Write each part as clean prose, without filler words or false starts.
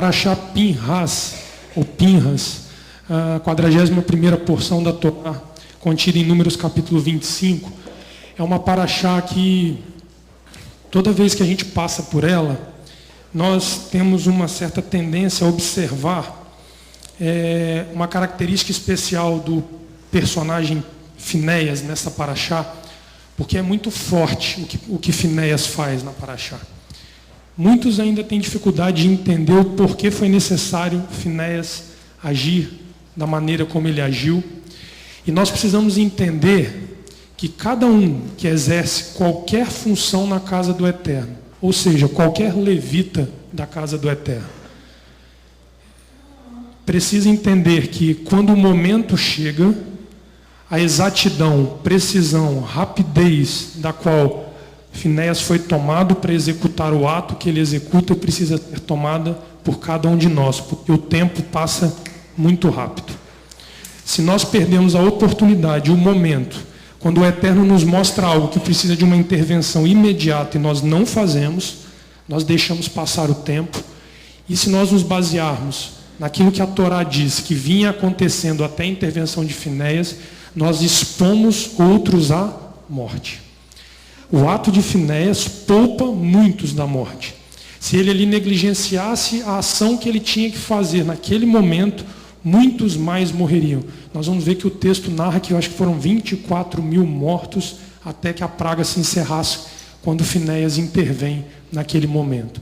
Parashá Pinhas, ou Pinhas, a 41ª porção da Torá, contida em Números capítulo 25, é uma parashá que, toda vez que a gente passa por ela, nós temos uma certa tendência a observar uma característica especial do personagem Finéias nessa parashá, porque é muito forte o que Finéias faz na parashá. Muitos ainda têm dificuldade de entender o porquê foi necessário Finéias agir da maneira como ele agiu. E nós precisamos entender que cada um que exerce qualquer função na casa do Eterno, ou seja, qualquer levita da casa do Eterno, precisa entender que quando o momento chega, a exatidão, precisão, rapidez da qual Finéias foi tomado para executar o ato que ele executa precisa ser tomada por cada um de nós, porque o tempo passa muito rápido. Se nós perdemos a oportunidade, o momento, quando o Eterno nos mostra algo que precisa de uma intervenção imediata e nós não fazemos, nós deixamos passar o tempo. E se nós nos basearmos naquilo que a Torá diz que vinha acontecendo até a intervenção de Finéias, nós expomos outros à morte. O ato de Finéias poupa muitos da morte. Se ele ali negligenciasse a ação que ele tinha que fazer naquele momento, muitos mais morreriam. Nós vamos ver que o texto narra que eu acho que foram 24.000 mortos até que a praga se encerrasse, quando Finéias intervém naquele momento.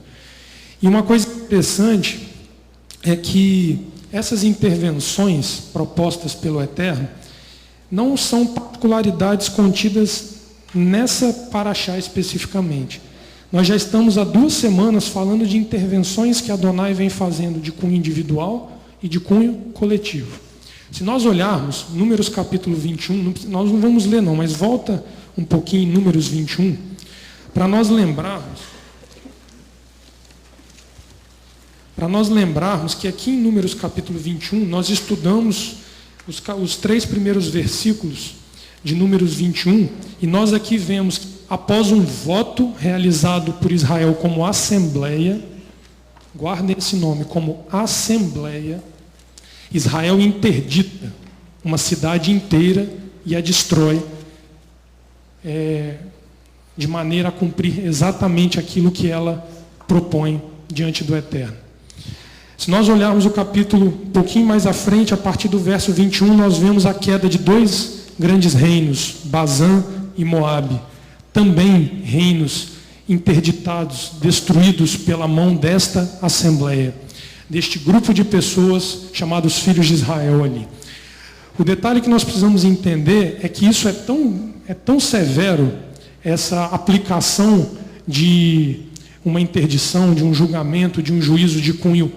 E uma coisa interessante é que essas intervenções propostas pelo Eterno não são particularidades contidas nessa parashá especificamente. Nós já estamos há 2 semanas falando de intervenções que Adonai vem fazendo de cunho individual e de cunho coletivo. Se nós olharmos Números capítulo 21, nós não vamos ler não, mas volta um pouquinho em Números 21, para nós lembrarmos que aqui em Números capítulo 21, nós estudamos os 3 primeiros versículos de Números 21, e nós aqui vemos que após um voto realizado por Israel como assembleia, guardem esse nome, como assembleia, Israel interdita uma cidade inteira e a destrói, de maneira a cumprir exatamente aquilo que ela propõe diante do Eterno. Se nós olharmos o capítulo um pouquinho mais à frente, a partir do verso 21, nós vemos a queda de 2 grandes reinos, Bazã e Moabe, também reinos interditados, destruídos pela mão desta assembleia, deste grupo de pessoas chamados filhos de Israel ali. O detalhe que nós precisamos entender é que isso é tão severo, essa aplicação de uma interdição, de um julgamento, de um juízo de cunho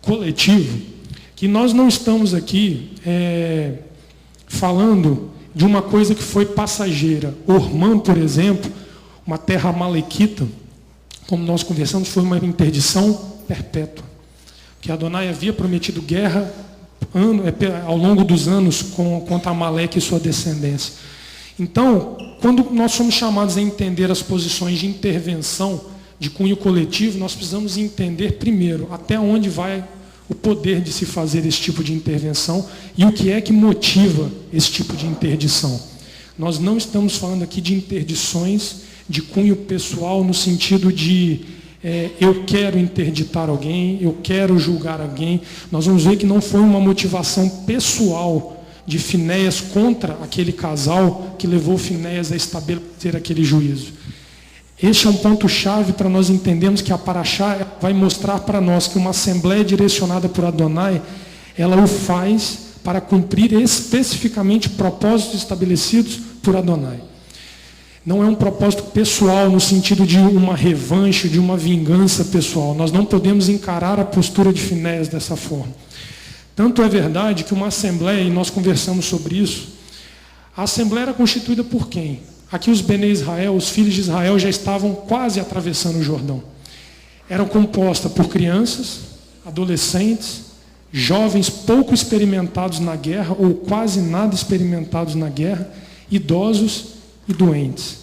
coletivo, que nós não estamos aqui falando de uma coisa que foi passageira. Ormã, por exemplo, uma terra amalequita, como nós conversamos, foi uma interdição perpétua, que Adonai havia prometido guerra ao longo dos anos contra Amaleque e sua descendência. Então, quando nós somos chamados a entender as posições de intervenção de cunho coletivo, nós precisamos entender primeiro até onde vai o poder de se fazer esse tipo de intervenção e o que é que motiva esse tipo de interdição. Nós não estamos falando aqui de interdições de cunho pessoal no sentido de eu quero interditar alguém, eu quero julgar alguém. Nós vamos ver que não foi uma motivação pessoal de Finéias contra aquele casal que levou Finéias a estabelecer aquele juízo. Este é um ponto-chave para nós entendermos que a parashá vai mostrar para nós que uma assembleia direcionada por Adonai, ela o faz para cumprir especificamente propósitos estabelecidos por Adonai. Não é um propósito pessoal no sentido de uma revanche, de uma vingança pessoal. Nós não podemos encarar a postura de Finéias dessa forma. Tanto é verdade que uma assembleia, e nós conversamos sobre isso, a assembleia era constituída por quem? Aqui os Bnei Israel, os filhos de Israel já estavam quase atravessando o Jordão. Eram compostas por crianças, adolescentes, jovens pouco experimentados na guerra, ou quase nada experimentados na guerra, idosos e doentes.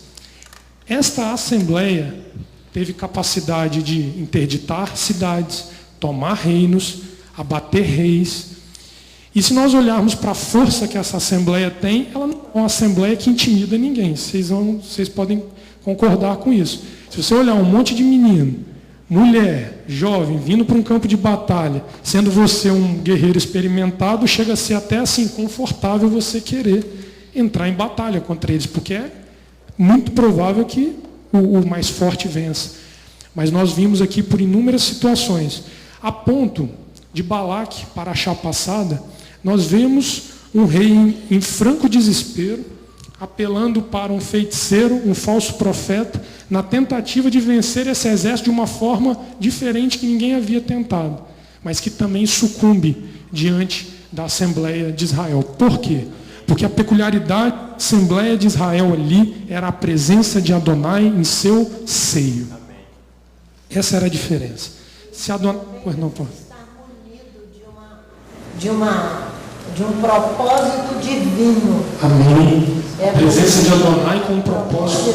Esta assembleia teve capacidade de interditar cidades, tomar reinos, abater reis. E se nós olharmos para a força que essa assembleia tem, ela não é uma assembleia que intimida ninguém. Vocês podem concordar com isso. Se você olhar um monte de menino, mulher, jovem, vindo para um campo de batalha, sendo você um guerreiro experimentado, chega a ser até assim confortável você querer entrar em batalha contra eles, porque é muito provável que o mais forte vença. Mas nós vimos aqui por inúmeras situações, a ponto de Balaque, para achar passada, nós vemos um rei em franco desespero, apelando para um feiticeiro, um falso profeta, na tentativa de vencer esse exército de uma forma diferente que ninguém havia tentado, mas que também sucumbe diante da Assembleia de Israel. Por quê? Porque a peculiaridade da Assembleia de Israel ali era a presença de Adonai em seu seio. Essa era a diferença. Se Adonai... Pois não, pô. De um propósito divino. Amém. A presença de Adonai com um propósito.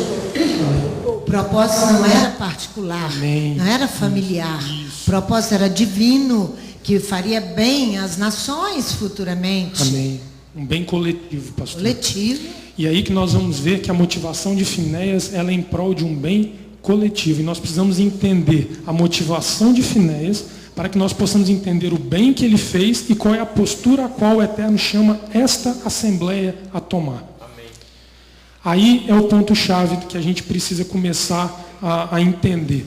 O propósito não era particular, Amém. Não era familiar. Isso. O propósito era divino, que faria bem às nações futuramente. Amém. Um bem coletivo, pastor. Coletivo. E aí que nós vamos ver que a motivação de Finéias ela é em prol de um bem coletivo. E nós precisamos entender a motivação de Finéias para que nós possamos entender o bem que ele fez e qual é a postura a qual o Eterno chama esta assembleia a tomar. Amém. Aí é o ponto-chave que a gente precisa começar a entender.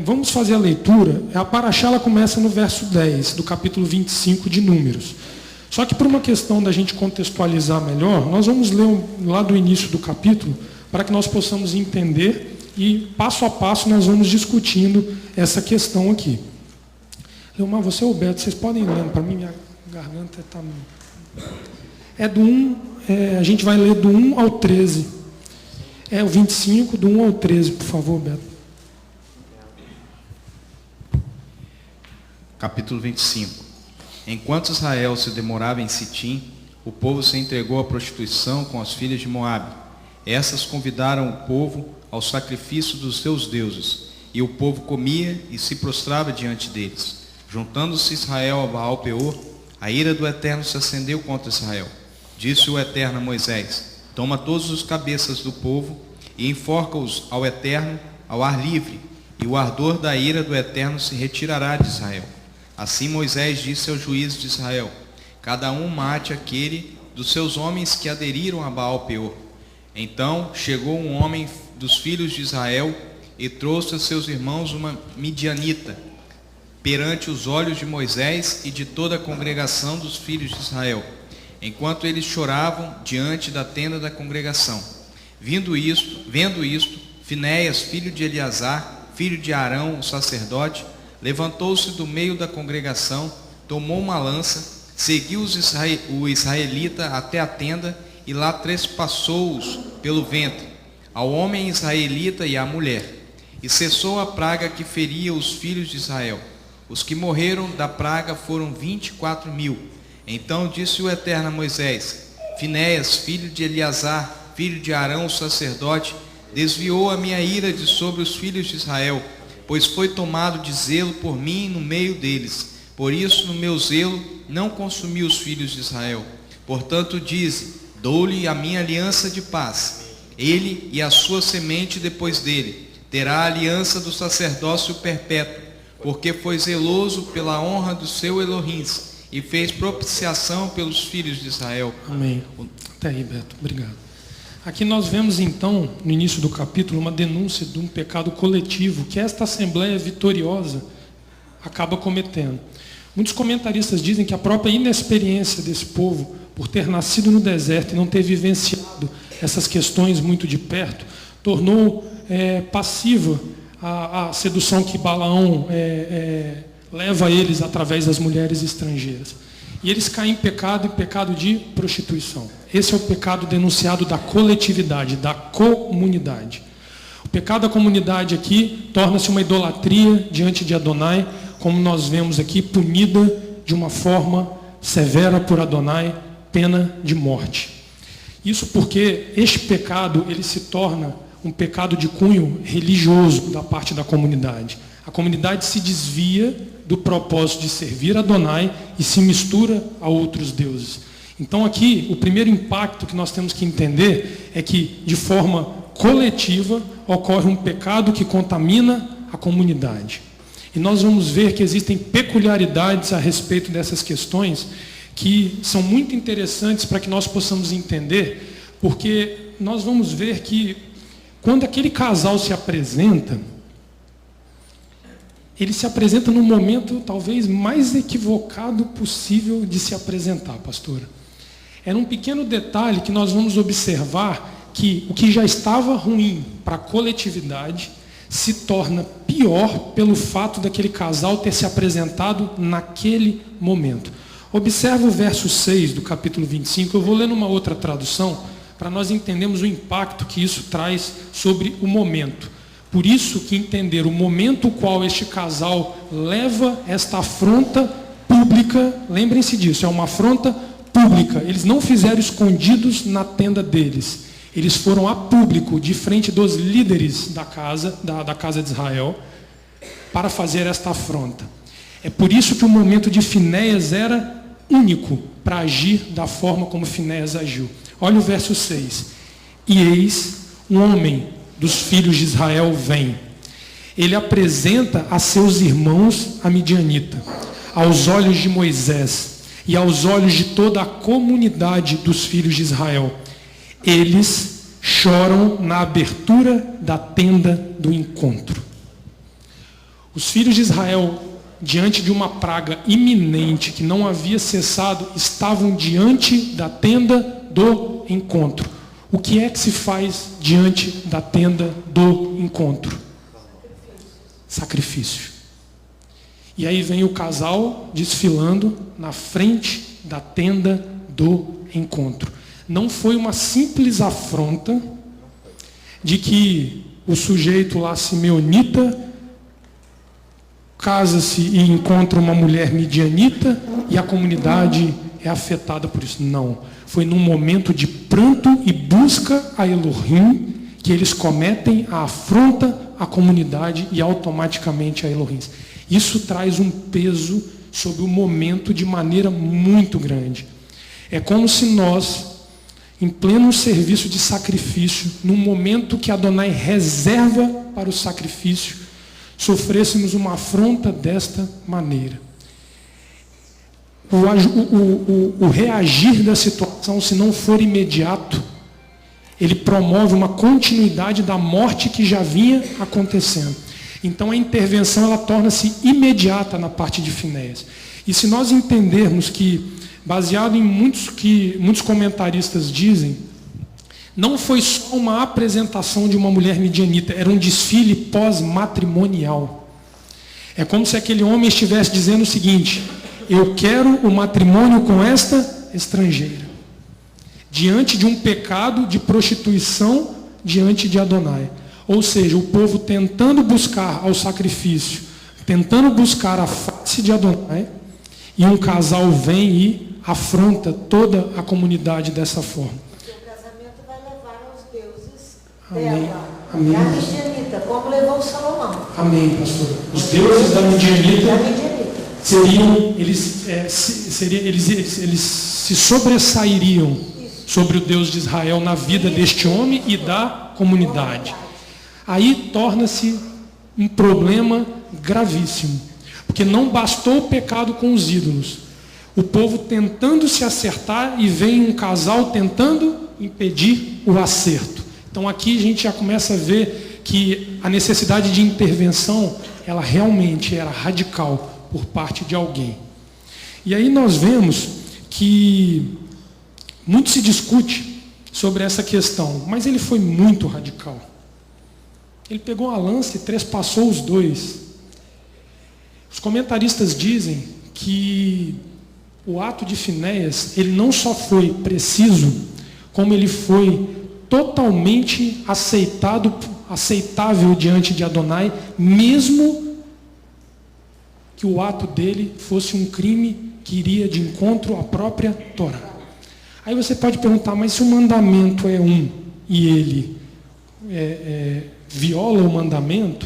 Vamos fazer a leitura. A Paraxá ela começa no verso 10, do capítulo 25 de Números. Só que por uma questão da gente contextualizar melhor, nós vamos ler lá do início do capítulo, para que nós possamos entender e passo a passo nós vamos discutindo essa questão aqui. Leomar, você ou o Beto, vocês podem ler para mim, minha garganta está... a gente vai ler do 1 ao 13. O 25, do 1 ao 13, por favor, Beto. Capítulo 25. Enquanto Israel se demorava em Sitim, o povo se entregou à prostituição com as filhas de Moabe. Essas convidaram o povo ao sacrifício dos seus deuses, e o povo comia e se prostrava diante deles. Juntando-se Israel a Baal-Peor, a ira do Eterno se acendeu contra Israel. Disse o Eterno a Moisés: toma todos os cabeças do povo e enforca-os ao Eterno ao ar livre, e o ardor da ira do Eterno se retirará de Israel. Assim Moisés disse aos juízes de Israel: cada um mate aquele dos seus homens que aderiram a Baal-Peor. Então chegou um homem dos filhos de Israel e trouxe a seus irmãos uma midianita, perante os olhos de Moisés e de toda a congregação dos filhos de Israel, enquanto eles choravam diante da tenda da congregação. Vendo isto, Finéias, filho de Eleazar, filho de Arão, o sacerdote, levantou-se do meio da congregação, tomou uma lança, seguiu o israelita até a tenda e lá trespassou-os pelo ventre, ao homem israelita e à mulher. E cessou a praga que feria os filhos de Israel. Os que morreram da praga foram 24.000. Então disse o Eterno a Moisés: Finéias, filho de Eleazar, filho de Arão, o sacerdote, desviou a minha ira de sobre os filhos de Israel, pois foi tomado de zelo por mim no meio deles. Por isso, no meu zelo, não consumi os filhos de Israel. Portanto, dize: dou-lhe a minha aliança de paz. Ele e a sua semente depois dele terá a aliança do sacerdócio perpétuo, porque foi zeloso pela honra do seu Elohim e fez propiciação pelos filhos de Israel. Amém. Até aí, Beto. Obrigado. Aqui nós vemos então, no início do capítulo, uma denúncia de um pecado coletivo que esta assembleia vitoriosa acaba cometendo. Muitos comentaristas dizem que a própria inexperiência desse povo, por ter nascido no deserto e não ter vivenciado essas questões muito de perto, tornou passiva a sedução que Balaão leva eles através das mulheres estrangeiras. E eles caem em pecado de prostituição. Esse é o pecado denunciado da coletividade, da comunidade. O pecado da comunidade aqui torna-se uma idolatria diante de Adonai, como nós vemos aqui, punida de uma forma severa por Adonai, pena de morte. Isso porque este pecado ele se torna um pecado de cunho religioso da parte da comunidade. A comunidade se desvia do propósito de servir a Adonai e se mistura a outros deuses. Então aqui, o primeiro impacto que nós temos que entender é que, de forma coletiva, ocorre um pecado que contamina a comunidade. E nós vamos ver que existem peculiaridades a respeito dessas questões que são muito interessantes para que nós possamos entender, porque nós vamos ver que quando aquele casal se apresenta, ele se apresenta no momento talvez mais equivocado possível de se apresentar, pastora. É num pequeno detalhe que nós vamos observar que o que já estava ruim para a coletividade se torna pior pelo fato daquele casal ter se apresentado naquele momento. Observa o verso 6 do capítulo 25, eu vou ler numa outra tradução, para nós entendermos o impacto que isso traz sobre o momento. Por isso que entender o momento qual este casal leva esta afronta pública, lembrem-se disso, é uma afronta pública. Eles não fizeram escondidos na tenda deles. Eles foram a público, de frente dos líderes da casa de Israel, para fazer esta afronta. É por isso que o momento de Finéias era único para agir da forma como Finéias agiu. Olha o verso 6. E eis, um homem dos filhos de Israel vem. Ele apresenta a seus irmãos a midianita, aos olhos de Moisés e aos olhos de toda a comunidade dos filhos de Israel. Eles choram na abertura da tenda do encontro. Os filhos de Israel, diante de uma praga iminente que não havia cessado, estavam diante da tenda do encontro. O que é que se faz diante da tenda do encontro? Sacrifício. E aí vem o casal desfilando na frente da tenda do encontro. Não foi uma simples afronta de que o sujeito lá simeonita casa-se e encontra uma mulher midianita e a comunidade é afetada por isso. Não. Foi num momento de pranto e busca a Elohim que eles cometem a afronta à comunidade e automaticamente a Elohim. Isso traz um peso sobre o momento de maneira muito grande. É como se nós, em pleno serviço de sacrifício, num momento que Adonai reserva para o sacrifício, sofrêssemos uma afronta desta maneira. O reagir da situação, se não for imediato, ele promove uma continuidade da morte que já vinha acontecendo. Então a intervenção ela torna-se imediata na parte de Finéias. E se nós entendermos que, baseado em muitos comentaristas dizem, não foi só uma apresentação de uma mulher midianita, era um desfile pós-matrimonial. É como se aquele homem estivesse dizendo o seguinte: eu quero o matrimônio com esta estrangeira. Diante de um pecado de prostituição diante de Adonai. Ou seja, o povo tentando buscar ao sacrifício, tentando buscar a face de Adonai, e um casal vem e afronta toda a comunidade dessa forma. Porque o casamento vai levar aos deuses Amém. dela. Amém. E a midianita, como levou Salomão. Amém, pastor. Os deuses da midianita seriam, eles se sobressairiam sobre o Deus de Israel na vida deste homem e da comunidade. Aí torna-se um problema gravíssimo, porque não bastou o pecado com os ídolos, o povo tentando se acertar e vem um casal tentando impedir o acerto. Então aqui a gente já começa a ver que a necessidade de intervenção, ela realmente era radical por parte de alguém. E aí nós vemos que muito se discute sobre essa questão, mas ele foi muito radical. Ele pegou a lança e trespassou os dois. Os comentaristas dizem que o ato de Finéias, ele não só foi preciso, como ele foi totalmente aceitável diante de Adonai, mesmo que o ato dele fosse um crime que iria de encontro à própria Torá. Aí você pode perguntar, mas se o mandamento é um e ele viola o mandamento,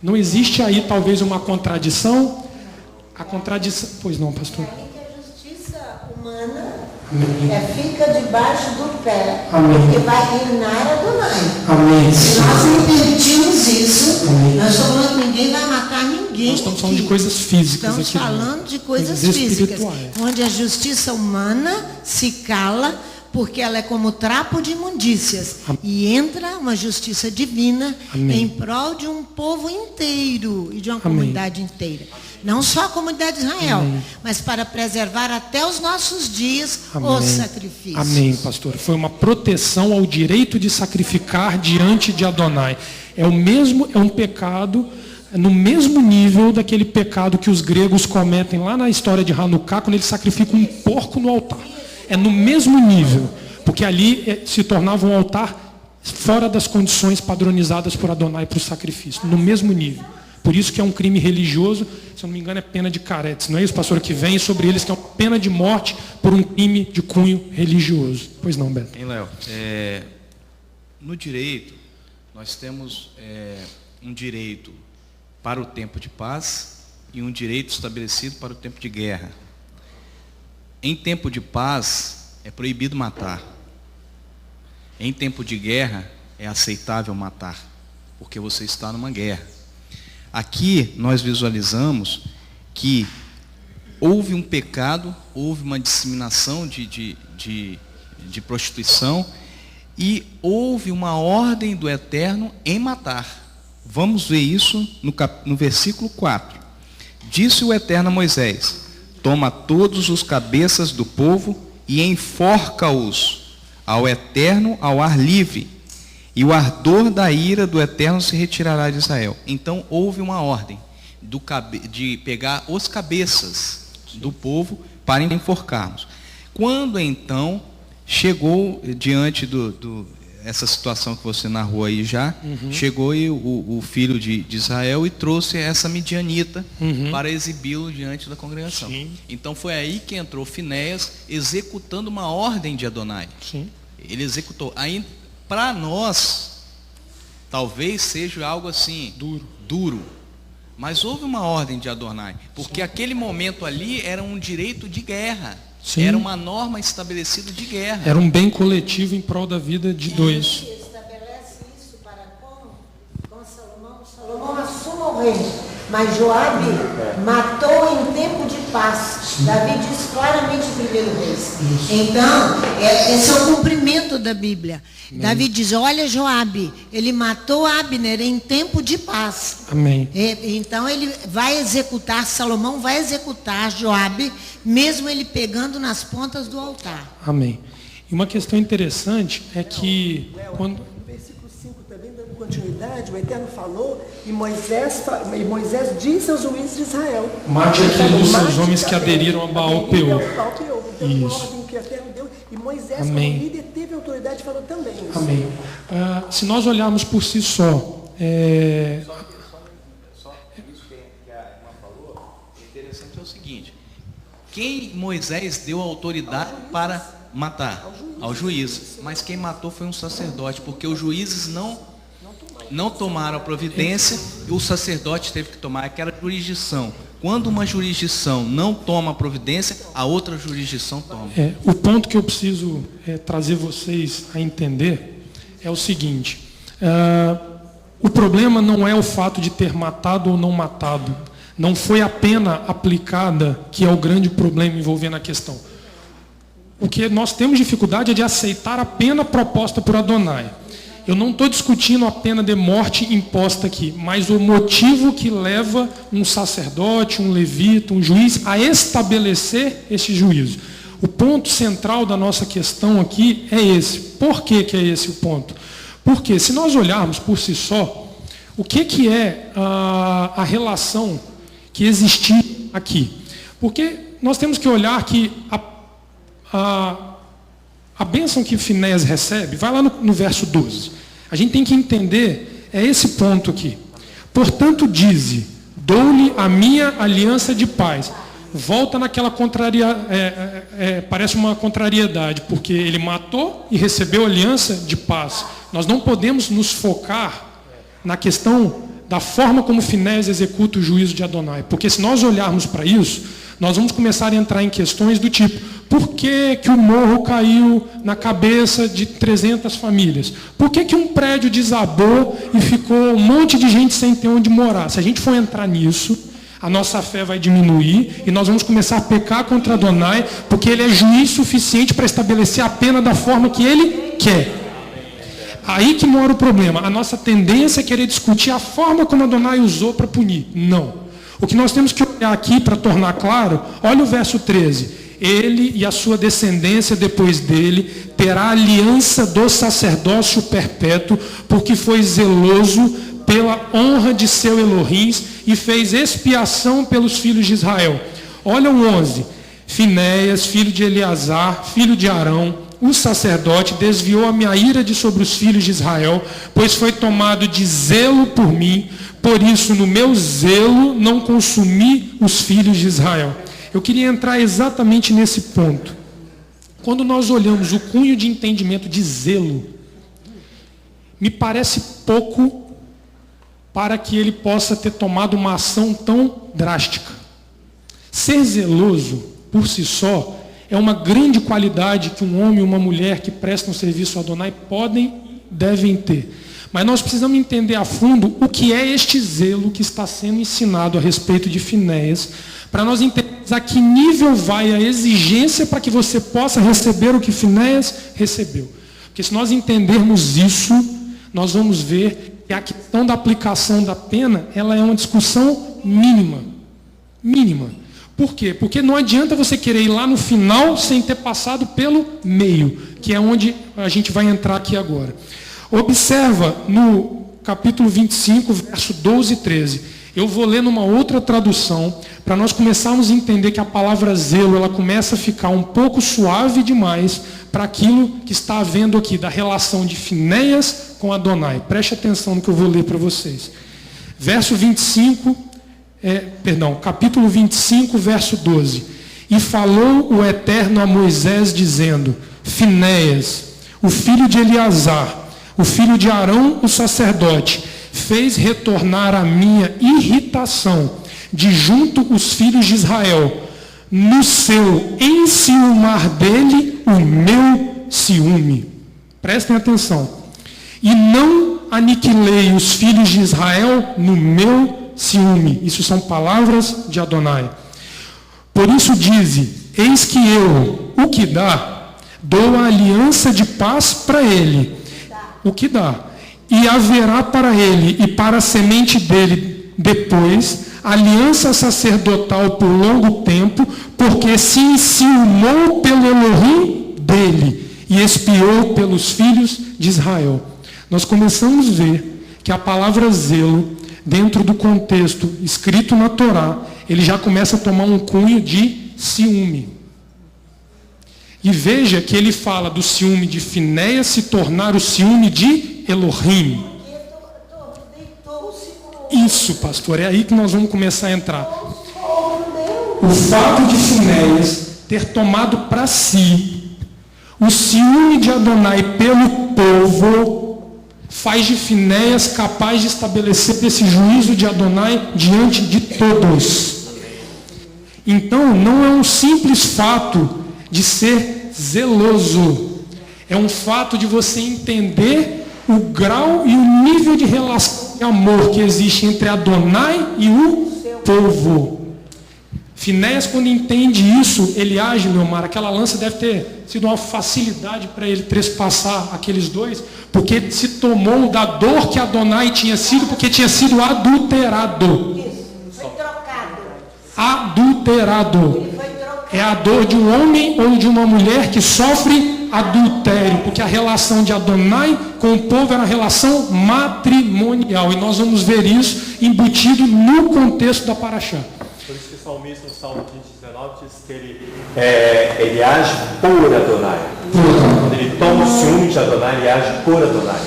Não existe aí talvez uma contradição? A contradição... Pois não, pastor. A justiça humana fica debaixo do pé, Amém. porque vai reinar Adonai. Amém. Se nós não permitirmos isso, nós estamos falando que ninguém vai matar ninguém. Nós estamos falando aqui. de coisas físicas Estamos aqui. falando de coisas Coisas físicas, espirituais. onde a justiça humana se cala, porque ela é como trapo de imundícias. E entra uma justiça divina Amém. em prol de um povo inteiro e de uma Amém. comunidade inteira. Não só a comunidade de Israel, Amém. mas para preservar até os nossos dias Amém. os sacrifícios. Amém, pastor. Foi uma proteção ao direito de sacrificar diante de Adonai. É um pecado no mesmo nível daquele pecado que os gregos cometem lá na história de Hanukkah, quando eles sacrificam um porco no altar. É no mesmo nível, porque ali se tornava um altar fora das condições padronizadas por Adonai para o sacrifício, no mesmo nível. Por isso que é um crime religioso, se eu não me engano é pena de caretes, não é isso, pastor, que vem sobre eles, que é uma pena de morte por um crime de cunho religioso. Pois não, Beto? Hein, Léo? No direito, nós temos um direito para o tempo de paz e um direito estabelecido para o tempo de guerra. Em tempo de paz, é proibido matar. Em tempo de guerra, é aceitável matar, porque você está numa guerra. Aqui nós visualizamos que houve um pecado, houve uma disseminação de prostituição e houve uma ordem do Eterno em matar. Vamos ver isso no versículo 4. Disse o Eterno a Moisés: toma todos os cabeças do povo e enforca-os ao Eterno ao ar livre, e o ardor da ira do Eterno se retirará de Israel. Então houve uma ordem de pegar os cabeças do povo para enforcarmos. Quando então chegou diante essa situação que você narrou aí já, chegou o filho de Israel e trouxe essa midianita para exibi-lo diante da congregação. Sim. Então foi aí que entrou Finéias executando uma ordem de Adonai. Sim. Ele executou. Aí, para nós, talvez seja algo assim, duro. Mas houve uma ordem de Adonai, porque aquele momento ali era um direito de guerra. Sim. Era uma norma estabelecida de guerra. Era um bem coletivo em prol da vida de dois. Ele estabelece isso para com Salomão. Salomão assume o reino, mas Joabe matou em tempo de paz. Davi diz claramente em 1 Reis. Então, esse é o cumprimento da Bíblia. Davi diz: olha, Joabe, ele matou Abner em tempo de paz. Amém. Então ele vai executar, Salomão vai executar Joabe, mesmo ele pegando nas pontas do altar. Amém. E uma questão interessante é que quando... No versículo 5 também, dando continuidade, o Eterno falou e Moisés disse aos juízes de Israel: Mate aqueles seus homens que aderiram a Baal Peor. Então, Isso. uma ordem que o Eterno deu, e Moisés, Amém. como líder, teve autoridade e falou também isso. Amém. Se nós olharmos por si só, Só isso que a irmã falou, interessante é o seguinte: quem Moisés deu autoridade para matar? Ao juiz. Mas quem matou foi um sacerdote, porque os juízes não tomaram a providência e o sacerdote teve que tomar aquela jurisdição. Quando uma jurisdição não toma a providência, a outra jurisdição toma. o ponto que eu preciso trazer vocês a entender é o seguinte: o problema não é o fato de ter matado ou não matado. Não foi a pena aplicada que é o grande problema envolvendo a questão. O que nós temos dificuldade é de aceitar a pena proposta por Adonai. Eu não estou discutindo a pena de morte imposta aqui, mas o motivo que leva um sacerdote, um levita, um juiz a estabelecer esse juízo. O ponto central da nossa questão aqui é esse. Por que é esse o ponto? Porque se nós olharmos por si só, o que é a relação que existiu aqui? Porque nós temos que olhar que a bênção que Finéias recebe, vai lá no verso 12. A gente tem que entender, esse ponto aqui. Portanto, dize: dou-lhe a minha aliança de paz. Volta naquela parece uma contrariedade, porque ele matou e recebeu aliança de paz. Nós não podemos nos focar na questão da forma como Finéias executa o juízo de Adonai. Porque se nós olharmos para isso, nós vamos começar a entrar em questões do tipo: por que que o morro caiu na cabeça de 300 famílias? Por que que um prédio desabou e ficou um monte de gente sem ter onde morar? Se a gente for entrar nisso, a nossa fé vai diminuir e nós vamos começar a pecar contra Adonai, porque ele é juiz suficiente para estabelecer a pena da forma que ele quer. Aí que mora o problema. A nossa tendência é querer discutir a forma como Adonai usou para punir. Não. O que nós temos que olhar aqui para tornar claro, olha o verso 13. Ele e a sua descendência depois dele terá aliança do sacerdócio perpétuo, porque foi zeloso pela honra de seu Elohim e fez expiação pelos filhos de Israel. Olha o 11. Finéias, filho de Eleazar, filho de Arão, o sacerdote, desviou a minha ira de sobre os filhos de Israel, pois foi tomado de zelo por mim, por isso no meu zelo não consumi os filhos de Israel. Eu queria entrar exatamente nesse ponto. Quando nós olhamos o cunho de entendimento de zelo, me parece pouco para que ele possa ter tomado uma ação tão drástica. Ser zeloso, por si só, é uma grande qualidade que um homem e uma mulher que prestam serviço a Adonai podem e devem ter. Mas nós precisamos entender a fundo o que é este zelo que está sendo ensinado a respeito de Finéias, para nós entendermos a que nível vai a exigência para que você possa receber o que Finéias recebeu. Porque se nós entendermos isso, nós vamos ver que a questão da aplicação da pena, ela é uma discussão mínima. Mínima. Por quê? Porque não adianta você querer ir lá no final sem ter passado pelo meio, que é onde a gente vai entrar aqui agora. Observa no capítulo 25, verso 12 e 13. Eu vou ler numa outra tradução, para nós começarmos a entender que a palavra zelo, ela começa a ficar um pouco suave demais para aquilo que está havendo aqui, da relação de Finéias com Adonai. Preste atenção no que eu vou ler para vocês. Verso 25, capítulo 25, verso 12. E falou o Eterno a Moisés, dizendo: Finéias, o filho de Eleazar, o filho de Arão, o sacerdote, fez retornar a minha irritação de junto os filhos de Israel, no seu enciumar dele o meu ciúme. Prestem atenção. E não aniquilei os filhos de Israel no meu ciúme. Isso são palavras de Adonai. Por isso dize: eis que eu, o que dá, dou a aliança de paz para ele. O que dá. E haverá para ele e para a semente dele depois aliança sacerdotal por longo tempo, porque se enciumou pelo Elohim dele e expiou pelos filhos de Israel. Nós começamos a ver que a palavra zelo, dentro do contexto escrito na Torá, ele já começa a tomar um cunho de ciúme. E veja que ele fala do ciúme de Finéias se tornar o ciúme de Elohim. Isso, pastor, é aí que nós vamos começar a entrar. O fato de Finéias ter tomado para si o ciúme de Adonai pelo povo faz de Finéias capaz de estabelecer esse juízo de Adonai diante de todos. Então, não é um simples fato de ser zeloso. É um fato de você entender o grau e o nível de relação de amor que existe entre Adonai e o povo. Finéias, quando entende isso, ele age, meu mar. Aquela lança deve ter sido uma facilidade para ele trespassar aqueles dois, porque se tomou da dor que Adonai tinha sido, porque tinha sido adulterado. Foi trocado. Adulterado. É a dor de um homem ou de uma mulher que sofre adultério, porque a relação de Adonai com o povo era uma relação matrimonial, e nós vamos ver isso embutido no contexto da Paraxá. Por isso que o salmista, no Salmo 19, diz que ele age por Adonai. Quando ele toma o ciúme de Adonai, ele age por Adonai.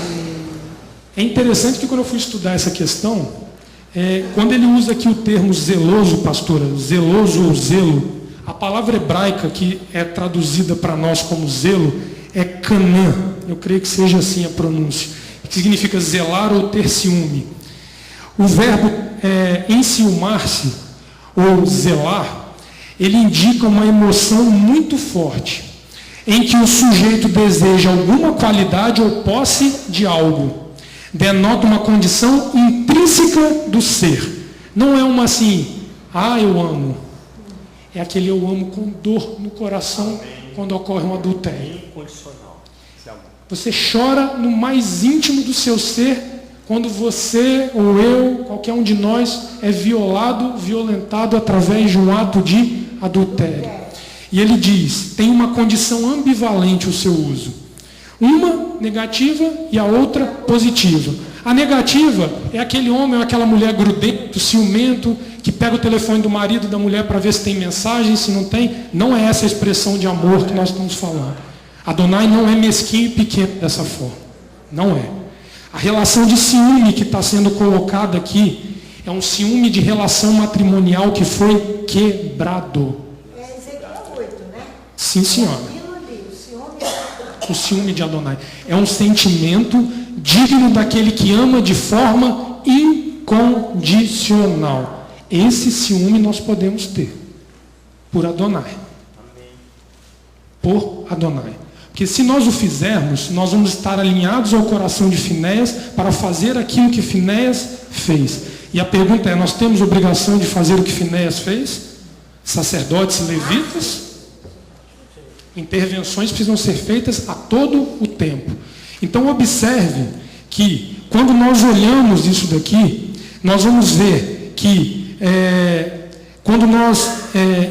É interessante que quando eu fui estudar essa questão, quando ele usa aqui o termo zeloso, pastora, zeloso ou zelo, a palavra hebraica que é traduzida para nós como zelo é canã. Eu creio que seja assim a pronúncia. Que significa zelar ou ter ciúme. O verbo enciumar-se, ou zelar, ele indica uma emoção muito forte, em que o sujeito deseja alguma qualidade ou posse de algo. Denota uma condição intrínseca do ser. Não é uma assim, eu amo. É aquele eu amo com dor no coração quando ocorre um adultério. Incondicional. Você chora no mais íntimo do seu ser quando você ou eu, qualquer um de nós, é violado, violentado através de um ato de adultério. E ele diz, tem uma condição ambivalente o seu uso. Uma negativa e a outra positiva. A negativa é aquele homem ou aquela mulher grudento, ciumento, que pega o telefone do marido e da mulher para ver se tem mensagem, se não tem. Não é essa a expressão de amor que nós estamos falando. Adonai não é mesquinho e pequeno dessa forma. Não é. A relação de ciúme que está sendo colocada aqui é um ciúme de relação matrimonial que foi quebrado. É Ezequiel 8, né? Sim, senhora. Aquilo ali, o ciúme. O ciúme de Adonai é um sentimento digno daquele que ama de forma incondicional. Esse ciúme nós podemos ter por Adonai. Por Adonai. Porque se nós o fizermos, nós vamos estar alinhados ao coração de Finéias para fazer aquilo que Finéias fez. E a pergunta é, nós temos obrigação de fazer o que Finéias fez? Sacerdotes e levitas? Intervenções precisam ser feitas a todo o tempo. Então observe que quando nós olhamos isso daqui, nós vamos ver que quando nós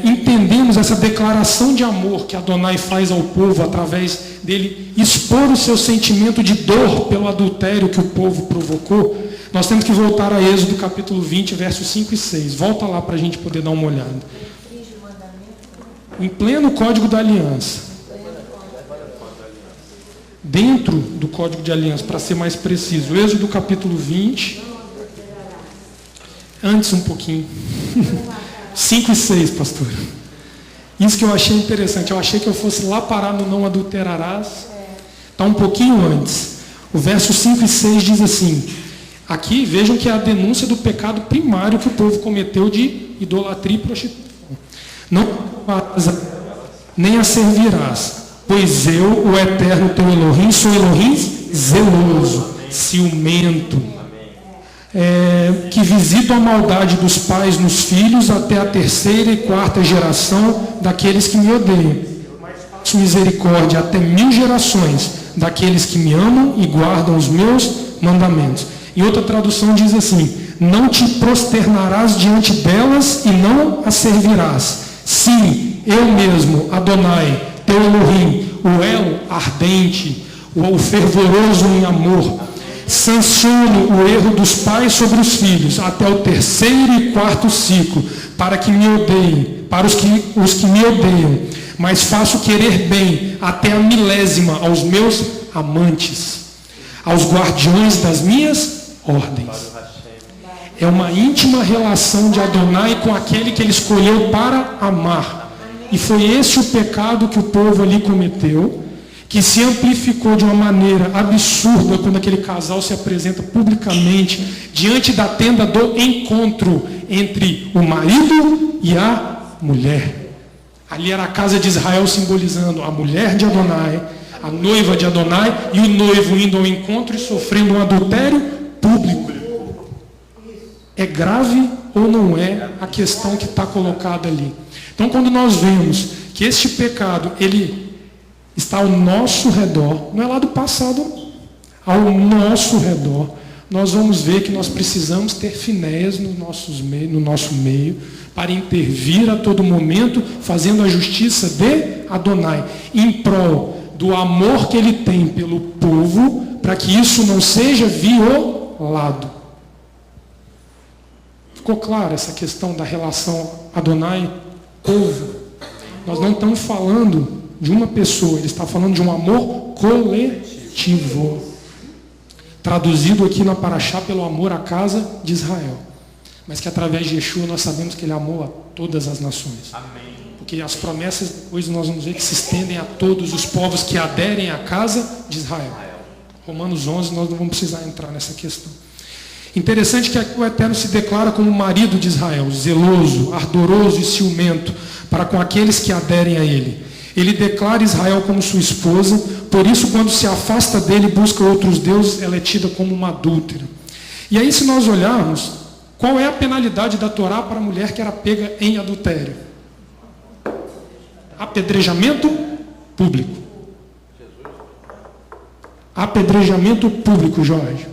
entendemos essa declaração de amor que Adonai faz ao povo através dele expor o seu sentimento de dor pelo adultério que o povo provocou, nós temos que voltar a Êxodo capítulo 20, versos 5 e 6. Volta lá para a gente poder dar uma olhada. Em pleno Código da Aliança. Dentro do Código de Aliança, para ser mais preciso. Êxodo capítulo 20. Antes um pouquinho. 5 e 6, pastor. Isso que eu achei interessante. Eu achei que eu fosse lá parar no não adulterarás. Está um pouquinho antes. O verso 5 e 6 diz assim. Aqui vejam que é a denúncia do pecado primário que o povo cometeu de idolatria e prostituição. Não nem a servirás, pois eu, o eterno teu Elohim, sou Elohim zeloso, ciumento, que visito a maldade dos pais nos filhos até a terceira e quarta geração daqueles que me odeiam. Faço misericórdia até 1000 gerações daqueles que me amam e guardam os meus mandamentos. E outra tradução diz assim, não te prosternarás diante delas e não as servirás. Sim, eu mesmo, Adonai, teu Elohim, o elo ardente, o fervoroso em amor, sanciono o erro dos pais sobre os filhos até o terceiro e quarto ciclo, para que me odeiem, para os que me odeiam, mas faço querer bem até a milésima aos meus amantes, aos guardiões das minhas ordens. É uma íntima relação de Adonai com aquele que ele escolheu para amar. E foi esse o pecado que o povo ali cometeu, que se amplificou de uma maneira absurda quando aquele casal se apresenta publicamente diante da tenda do encontro entre o marido e a mulher. Ali era a casa de Israel simbolizando a mulher de Adonai, a noiva de Adonai e o noivo indo ao encontro e sofrendo um adultério público. É grave ou não é a questão que está colocada ali? Então, quando nós vemos que este pecado, ele está ao nosso redor, não é lá do passado, ao nosso redor, nós vamos ver que nós precisamos ter Finéias no nosso meio, para intervir a todo momento, fazendo a justiça de Adonai, em prol do amor que ele tem pelo povo, para que isso não seja violado. Ficou clara essa questão da relação Adonai-povo? Nós não estamos falando de uma pessoa, ele está falando de um amor coletivo. Traduzido aqui na Paraxá pelo amor à casa de Israel. Mas que através de Yeshua nós sabemos que ele amou a todas as nações. Amém. Porque as promessas depois nós vamos ver que se estendem a todos os povos que aderem à casa de Israel. Romanos 11, nós não vamos precisar entrar nessa questão. Interessante que o Eterno se declara como marido de Israel, zeloso, ardoroso e ciumento para com aqueles que aderem a ele. Ele declara Israel como sua esposa, por isso quando se afasta dele e busca outros deuses, ela é tida como uma adúltera. E aí, se nós olharmos, qual é a penalidade da Torá para a mulher que era pega em adultério? Apedrejamento público. Apedrejamento público, Jorge.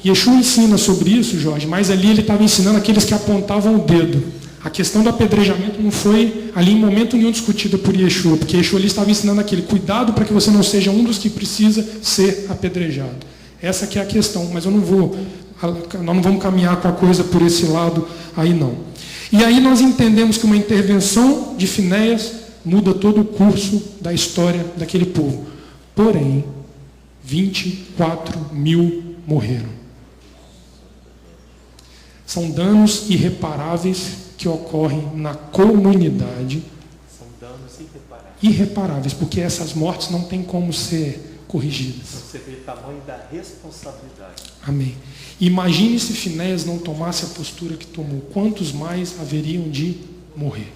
Yeshua ensina sobre isso, Jorge, mas ali ele estava ensinando aqueles que apontavam o dedo. A questão do apedrejamento não foi ali em momento nenhum discutida por Yeshua, porque Yeshua ali estava ensinando aquele cuidado para que você não seja um dos que precisa ser apedrejado. Essa que é a questão, mas nós não vamos caminhar com a coisa por esse lado aí não. E aí nós entendemos que uma intervenção de Finéias muda todo o curso da história daquele povo. Porém, 24.000 morreram. São danos irreparáveis que ocorrem na comunidade. São danos Irreparáveis, porque essas mortes não têm como ser corrigidas. Você vê o tamanho da responsabilidade. Amém. Imagine se Finéias não tomasse a postura que tomou. Quantos mais haveriam de morrer?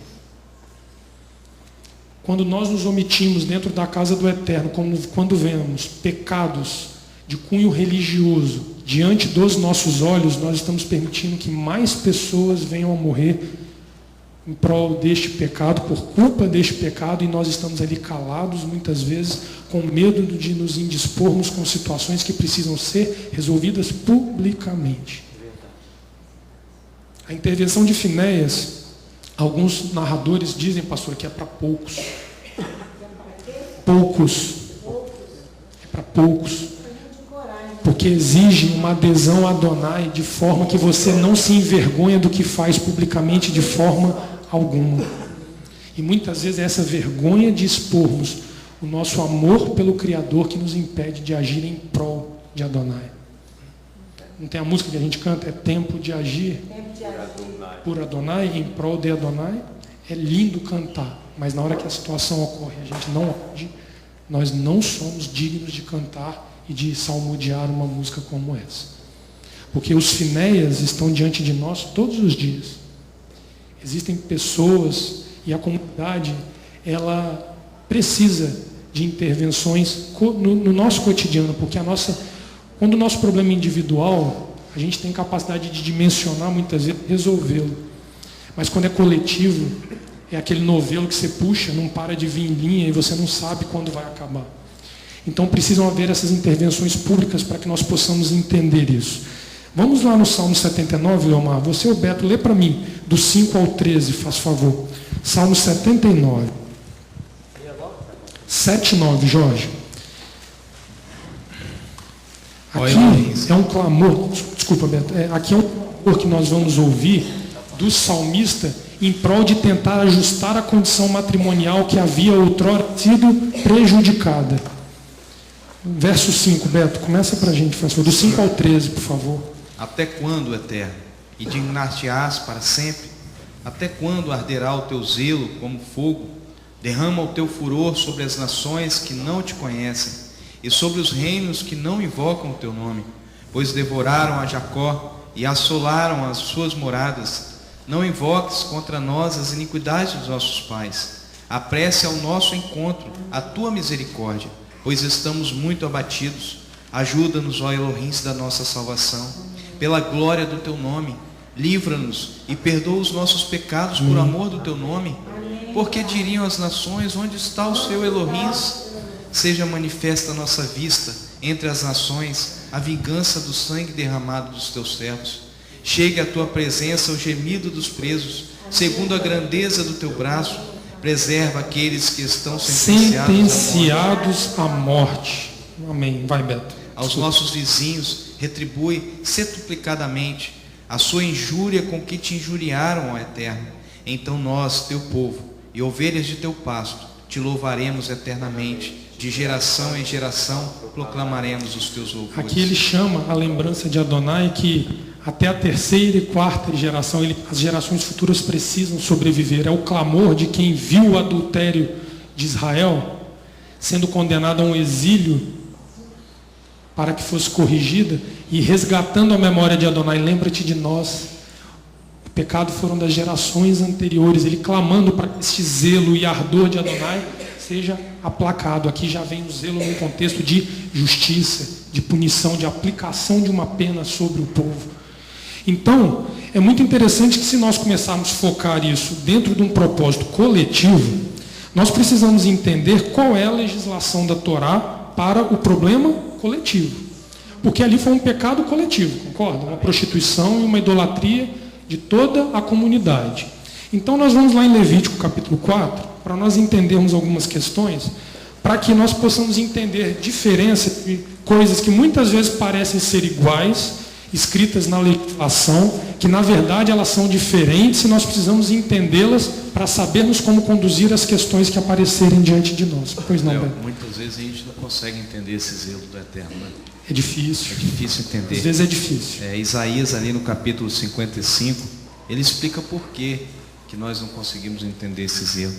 Quando nós nos omitimos dentro da casa do Eterno, quando vemos pecados de cunho religioso diante dos nossos olhos, nós estamos permitindo que mais pessoas venham a morrer em prol deste pecado, por culpa deste pecado, e nós estamos ali calados muitas vezes, com medo de nos indispormos com situações que precisam ser resolvidas publicamente. A intervenção de Finéias, alguns narradores dizem, pastor, que é para poucos. Poucos. É para poucos. Porque exige uma adesão a Adonai de forma que você não se envergonha do que faz publicamente de forma alguma. E muitas vezes é essa vergonha de expormos o nosso amor pelo Criador que nos impede de agir em prol de Adonai. Não tem a música que a gente canta? É tempo de agir por Adonai, em prol de Adonai. É lindo cantar, mas na hora que a situação ocorre, a gente não age, nós não somos dignos de cantar e de salmodiar uma música como essa. Porque os Finéias estão diante de nós todos os dias. Existem pessoas e a comunidade, ela precisa de intervenções no nosso cotidiano, porque quando o nosso problema é individual, a gente tem capacidade de dimensionar muitas vezes, resolvê-lo. Mas quando é coletivo, é aquele novelo que você puxa, não para de vir em linha e você não sabe quando vai acabar. Então precisam haver essas intervenções públicas para que nós possamos entender isso. Vamos lá no Salmo 79, Leomar. Você, o Beto, lê para mim, do 5 ao 13, faz favor. Salmo 79. 7:9, Jorge. Aqui é um clamor, desculpa, Beto, aqui é um clamor que nós vamos ouvir do salmista em prol de tentar ajustar a condição matrimonial que havia outrora sido prejudicada. Verso 5, Beto, começa para a gente, faz favor, do 5 ao 13, por favor. Até quando, Eterno? Indignar-te-ás para sempre? Até quando arderá o teu zelo como fogo? Derrama o teu furor sobre as nações que não te conhecem e sobre os reinos que não invocam o teu nome, pois devoraram a Jacó e assolaram as suas moradas. Não invoques contra nós as iniquidades dos nossos pais. Apresse ao nosso encontro a tua misericórdia, pois estamos muito abatidos. Ajuda-nos, ó Elohim, da nossa salvação, pela glória do teu nome. Livra-nos e perdoa os nossos pecados por amor do teu nome. Porque diriam as nações, onde está o seu Elohim? Seja manifesta a nossa vista entre as nações a vingança do sangue derramado dos teus servos. Chegue à tua presença o gemido dos presos, segundo a grandeza do teu braço. Preserva aqueles que estão sentenciados à morte. Amém. Vai, Beto. Aos nossos vizinhos retribui setuplicadamente a sua injúria com que te injuriaram, ó Eterno. Então nós, teu povo e ovelhas de teu pasto, te louvaremos eternamente. De geração em geração proclamaremos os teus louvores. Aqui ele chama a lembrança de Adonai que até a terceira e quarta geração, as gerações futuras precisam sobreviver. É o clamor de quem viu o adultério de Israel sendo condenado a um exílio para que fosse corrigida, e resgatando a memória de Adonai, lembra-te de nós. O pecado foram das gerações anteriores, ele clamando para que este zelo e ardor de Adonai seja aplacado. Aqui já vem o zelo num contexto de justiça, de punição, de aplicação de uma pena sobre o povo. Então, é muito interessante que se nós começarmos a focar isso dentro de um propósito coletivo, nós precisamos entender qual é a legislação da Torá para o problema coletivo. Porque ali foi um pecado coletivo, concorda? Uma prostituição e uma idolatria de toda a comunidade. Então nós vamos lá em Levítico capítulo 4, para nós entendermos algumas questões, para que nós possamos entender diferença de coisas que muitas vezes parecem ser iguais, escritas na legislação, que na verdade elas são diferentes e nós precisamos entendê-las para sabermos como conduzir as questões que aparecerem diante de nós. Pois não, Beto? Muitas vezes a gente não consegue entender esse zelo do Eterno, né? É difícil. É difícil entender. Às vezes é difícil. Isaías, ali no capítulo 55, ele explica por que nós não conseguimos entender esse zelo.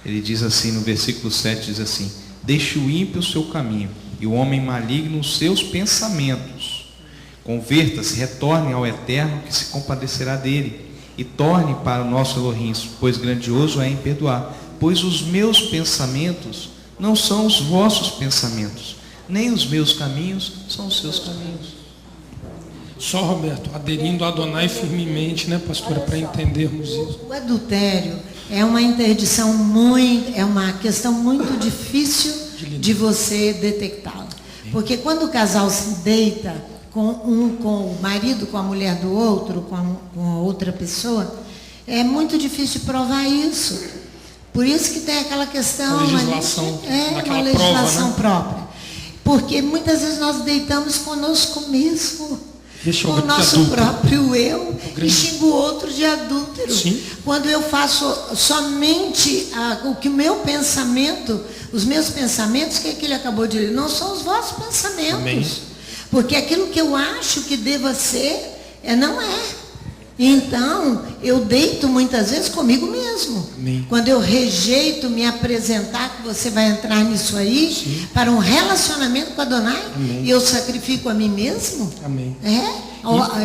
Ele diz assim, no versículo 7, diz assim: deixe o ímpio o seu caminho, e o homem maligno os seus pensamentos. Converta-se, retorne ao Eterno, que se compadecerá dele, e torne para o nosso Elohim, pois grandioso é em perdoar. Pois os meus pensamentos não são os vossos pensamentos, nem os meus caminhos são os seus caminhos. Só, Roberto, aderindo a Adonai firmemente, né, pastora, para entendermos isso. O adultério é uma interdição é uma questão muito difícil de você detectá-la. Porque quando o casal se deita com o marido, com a mulher do outro, com a outra pessoa, é muito difícil provar isso. Por isso que tem aquela questão, uma legislação própria. Porque muitas vezes nós deitamos conosco mesmo, com o nosso próprio eu, e xingo o outro de adúltero. Sim. Quando eu faço somente o que o meu pensamento, os meus pensamentos, que ele acabou de ler, não são os vossos pensamentos. Amém. Porque aquilo que eu acho que deva ser, não é. Então, eu deito muitas vezes comigo mesmo. Amém. Quando eu rejeito me apresentar, que você vai entrar nisso aí, sim, para um relacionamento com Adonai, e eu sacrifico a mim mesmo. Amém.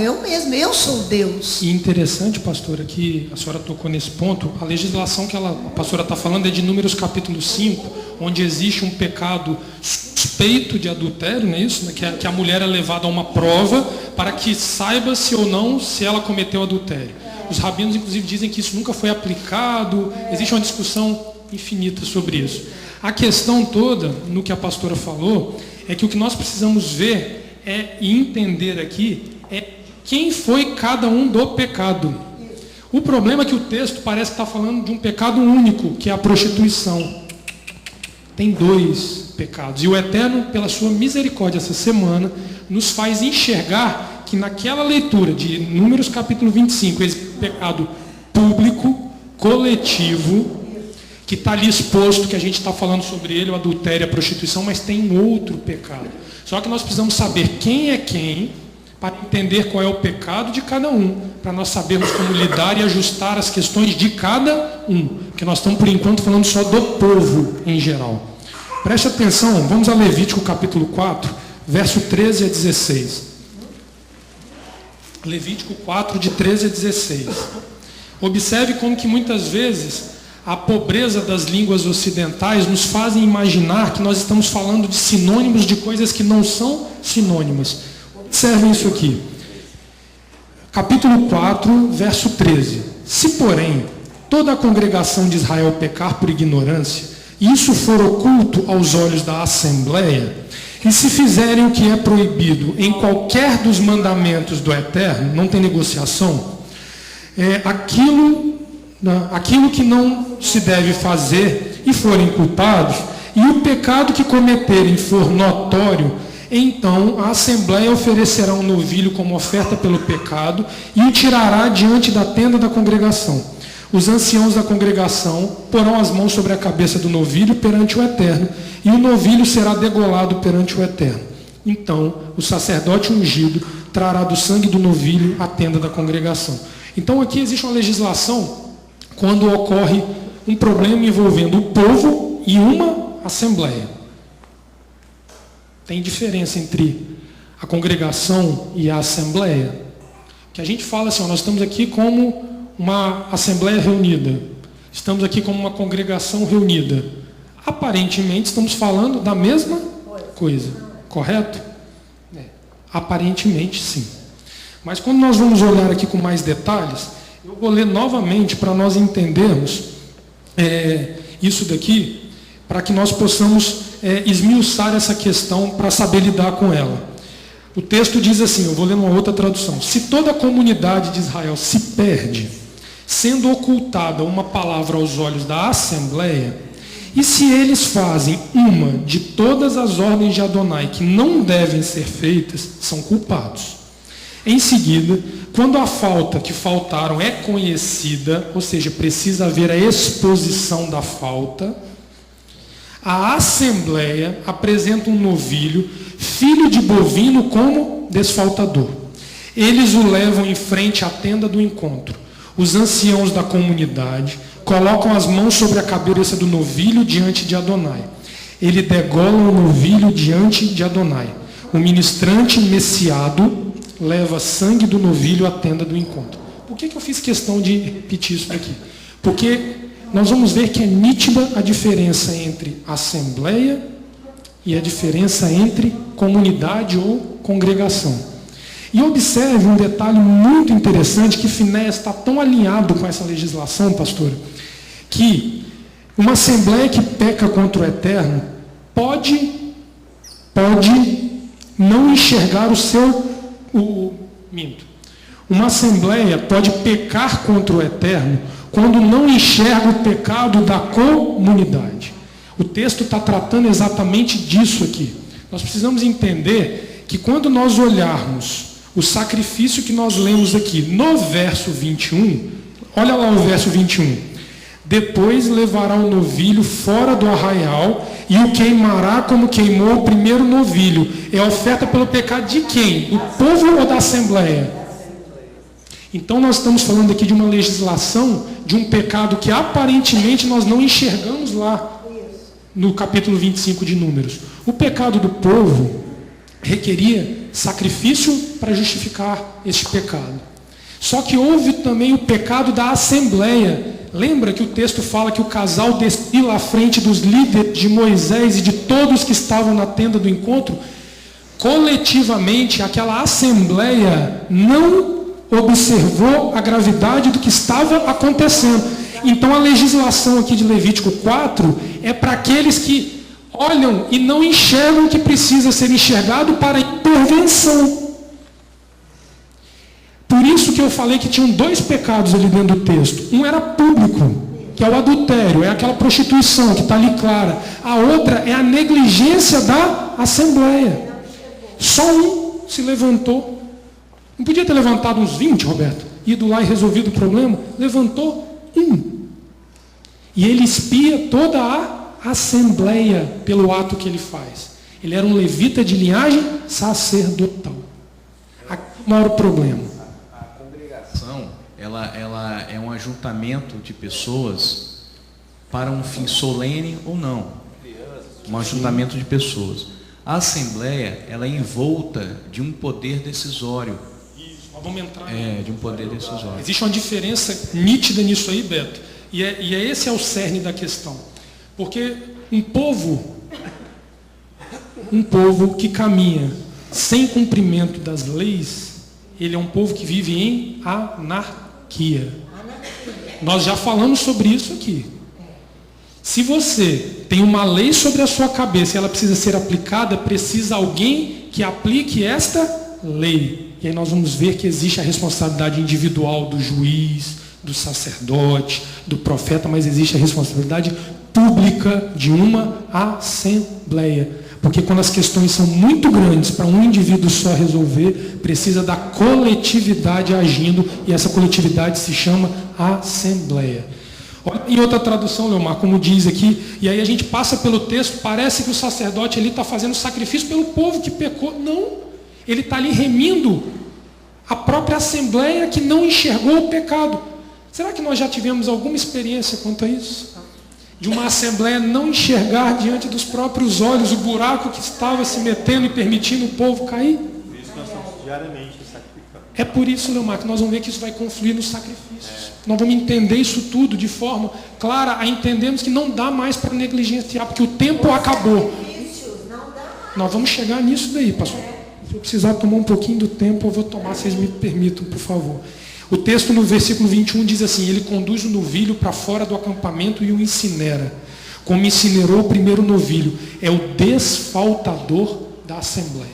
Eu mesmo, eu sou Deus. E interessante, pastora, que a senhora tocou nesse ponto, a legislação que a pastora está falando é de Números capítulo 5, onde existe um pecado suspeito de adultério, não é isso? Que a mulher é levada a uma prova para que saiba-se ou não se ela cometeu adultério. Os rabinos, inclusive, dizem que isso nunca foi aplicado, existe uma discussão infinita sobre isso. A questão toda, no que a pastora falou, é que o que nós precisamos ver e entender aqui é quem foi cada um do pecado. O problema é que o texto parece que está falando de um pecado único, que é a prostituição. Tem 2 pecados. E o Eterno, pela sua misericórdia essa semana, nos faz enxergar que naquela leitura de Números capítulo 25, esse pecado público, coletivo, que está ali exposto, que a gente está falando sobre ele, o adultério, a prostituição, mas tem outro pecado. Só que nós precisamos saber quem é quem, para entender qual é o pecado de cada um, para nós sabermos como lidar e ajustar as questões de cada um, porque nós estamos por enquanto falando só do povo em geral. Preste atenção, vamos a Levítico capítulo 4, verso 13 a 16. Levítico 4, de 13 a 16. Observe como que muitas vezes a pobreza das línguas ocidentais nos fazem imaginar que nós estamos falando de sinônimos de coisas que não são sinônimas. Observem isso aqui. Capítulo 4, verso 13. Se, porém, toda a congregação de Israel pecar por ignorância, e isso for oculto aos olhos da Assembleia, e se fizerem o que é proibido em qualquer dos mandamentos do Eterno, não tem negociação, aquilo que não se deve fazer e forem culpados, e o pecado que cometerem for notório, então a Assembleia oferecerá um novilho como oferta pelo pecado e o tirará diante da tenda da congregação. Os anciãos da congregação porão as mãos sobre a cabeça do novilho perante o Eterno, e o novilho será degolado perante o Eterno. Então o sacerdote ungido trará do sangue do novilho a tenda da congregação. Então aqui existe uma legislação quando ocorre um problema envolvendo o povo e uma assembleia. tem diferença entre a congregação e a assembleia? Que a gente fala assim, ó, nós estamos aqui como uma assembleia reunida, estamos aqui como uma congregação reunida. Aparentemente estamos falando da mesma coisa, correto? Aparentemente sim. Mas quando nós vamos olhar aqui com mais detalhes, eu vou ler novamente para nós entendermos isso daqui, para que nós possamos esmiuçar essa questão para saber lidar com ela. O texto diz assim, eu vou ler uma outra tradução. Se toda a comunidade de Israel se perde, sendo ocultada uma palavra aos olhos da assembleia, e se eles fazem uma de todas as ordens de Adonai que não devem ser feitas, são culpados. Em seguida, quando a falta que faltaram é conhecida, ou seja, precisa haver a exposição da falta, a assembleia apresenta um novilho, filho de bovino, como desfaltador. Eles o levam em frente à tenda do encontro. Os anciãos da comunidade colocam as mãos sobre a cabeça do novilho diante de Adonai. Ele degola o novilho diante de Adonai. O ministrante messiado leva sangue do novilho à tenda do encontro. Por que eu fiz questão de repetir isso aqui? Porque nós vamos ver que é nítida a diferença entre assembleia e a diferença entre comunidade ou congregação. E observe um detalhe muito interessante, que Finéias está tão alinhado com essa legislação, pastora, que uma assembleia que peca contra o Eterno pode não enxergar Uma assembleia pode pecar contra o Eterno quando não enxerga o pecado da comunidade. O texto está tratando exatamente disso aqui. Nós precisamos entender que quando nós olharmos o sacrifício que nós lemos aqui no verso 21, olha lá o verso 21. Depois levará o novilho fora do arraial e o queimará como queimou o primeiro novilho. É a oferta pelo pecado de quem? Do povo ou da assembleia? Então nós estamos falando aqui de uma legislação, de um pecado que aparentemente nós não enxergamos lá no capítulo 25 de Números. O pecado do povo requeria sacrifício para justificar este pecado. Só que houve também o pecado da assembleia. Lembra que o texto fala que o casal desfila à frente dos líderes de Moisés e de todos que estavam na tenda do encontro? Coletivamente, aquela assembleia não observou a gravidade do que estava acontecendo. Então a legislação aqui de Levítico 4 é para aqueles que olham e não enxergam o que precisa ser enxergado para intervenção. Por isso que eu falei que tinham dois pecados ali dentro do texto. Um era público, que é o adultério, é aquela prostituição que está ali clara. A outra é a negligência da assembleia. Só um se levantou. Não podia ter levantado uns 20, Roberto? Ido lá e resolvido o problema? Levantou um. E ele espia toda a assembleia pelo ato que ele faz. Ele era um levita de linhagem sacerdotal. Aqui mora o problema. A congregação, ela é um ajuntamento de pessoas para um fim solene ou não. Um ajuntamento de pessoas. A assembleia, ela é envolta de um poder decisório. Isso, nós vamos entrar. De um poder decisório. Existe uma diferença nítida nisso aí, Beto. E esse é o cerne da questão. Porque um povo que caminha sem cumprimento das leis, ele é um povo que vive em anarquia. Nós já falamos sobre isso aqui. Se você tem uma lei sobre a sua cabeça e ela precisa ser aplicada, precisa alguém que aplique esta lei. E aí nós vamos ver que existe a responsabilidade individual do juiz, do sacerdote, do profeta, mas existe a responsabilidade pública de uma assembleia. Porque quando as questões são muito grandes para um indivíduo só resolver, precisa da coletividade agindo, e essa coletividade se chama assembleia. Olha, em outra tradução, Leomar, como diz aqui, e aí a gente passa pelo texto, parece que o sacerdote ali está fazendo sacrifício pelo povo que pecou. Não, ele está ali remindo a própria assembleia que não enxergou o pecado. Será que nós já tivemos alguma experiência quanto a isso? de uma assembleia não enxergar diante dos próprios olhos o buraco que estava se metendo e permitindo o povo cair. Por isso nós estamos diariamente sacrificando. É por isso, Leomar, que nós vamos ver que isso vai confluir nos sacrifícios. Nós vamos entender isso tudo de forma clara, a entendermos que não dá mais para negligenciar, porque o tempo acabou. Nós vamos chegar nisso daí, pastor. Se eu precisar tomar um pouquinho do tempo, eu vou tomar, vocês me permitam, por favor. O texto no versículo 21 diz assim: ele conduz o novilho para fora do acampamento e o incinera, como incinerou o primeiro novilho. É o desfaltador da assembleia.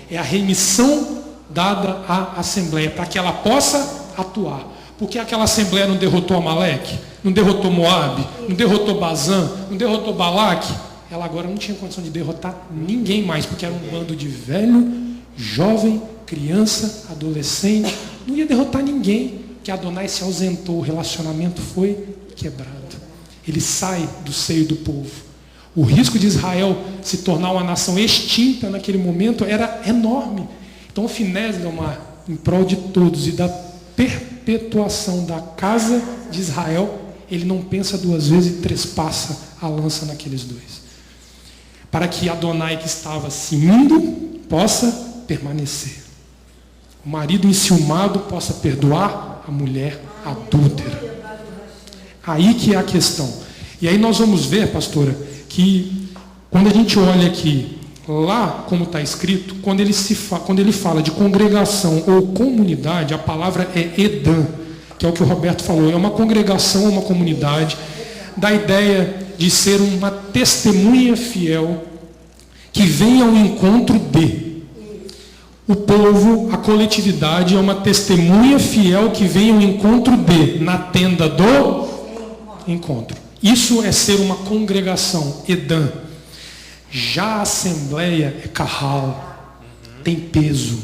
É a remissão dada à assembleia, para que ela possa atuar. Porque aquela assembleia não derrotou Amaleque, não derrotou Moabe, não derrotou Bazã, não derrotou Balaque. Ela agora não tinha condição de derrotar ninguém mais, porque era um bando de velho, jovem, criança, adolescente. Não ia derrotar ninguém, que Adonai se ausentou, o relacionamento foi quebrado. Ele sai do seio do povo. O risco de Israel se tornar uma nação extinta naquele momento era enorme. Então o Finés, Leomar, em prol de todos e da perpetuação da casa de Israel, ele não pensa duas vezes e trespassa a lança naqueles dois. Para que Adonai, que estava se indo, possa permanecer. O marido enciumado possa perdoar a mulher adúltera. Aí que é a questão. E aí nós vamos ver, pastora, que quando a gente olha aqui, lá como está escrito, quando ele fala de congregação ou comunidade, a palavra é Edã, que é o que o Roberto falou. É uma congregação, uma comunidade, da ideia de ser uma testemunha fiel que vem ao encontro de. O povo, a coletividade, é uma testemunha fiel que vem ao encontro de, na tenda do encontro. Isso é ser uma congregação, Edã. Já a assembleia é Kahal, tem peso.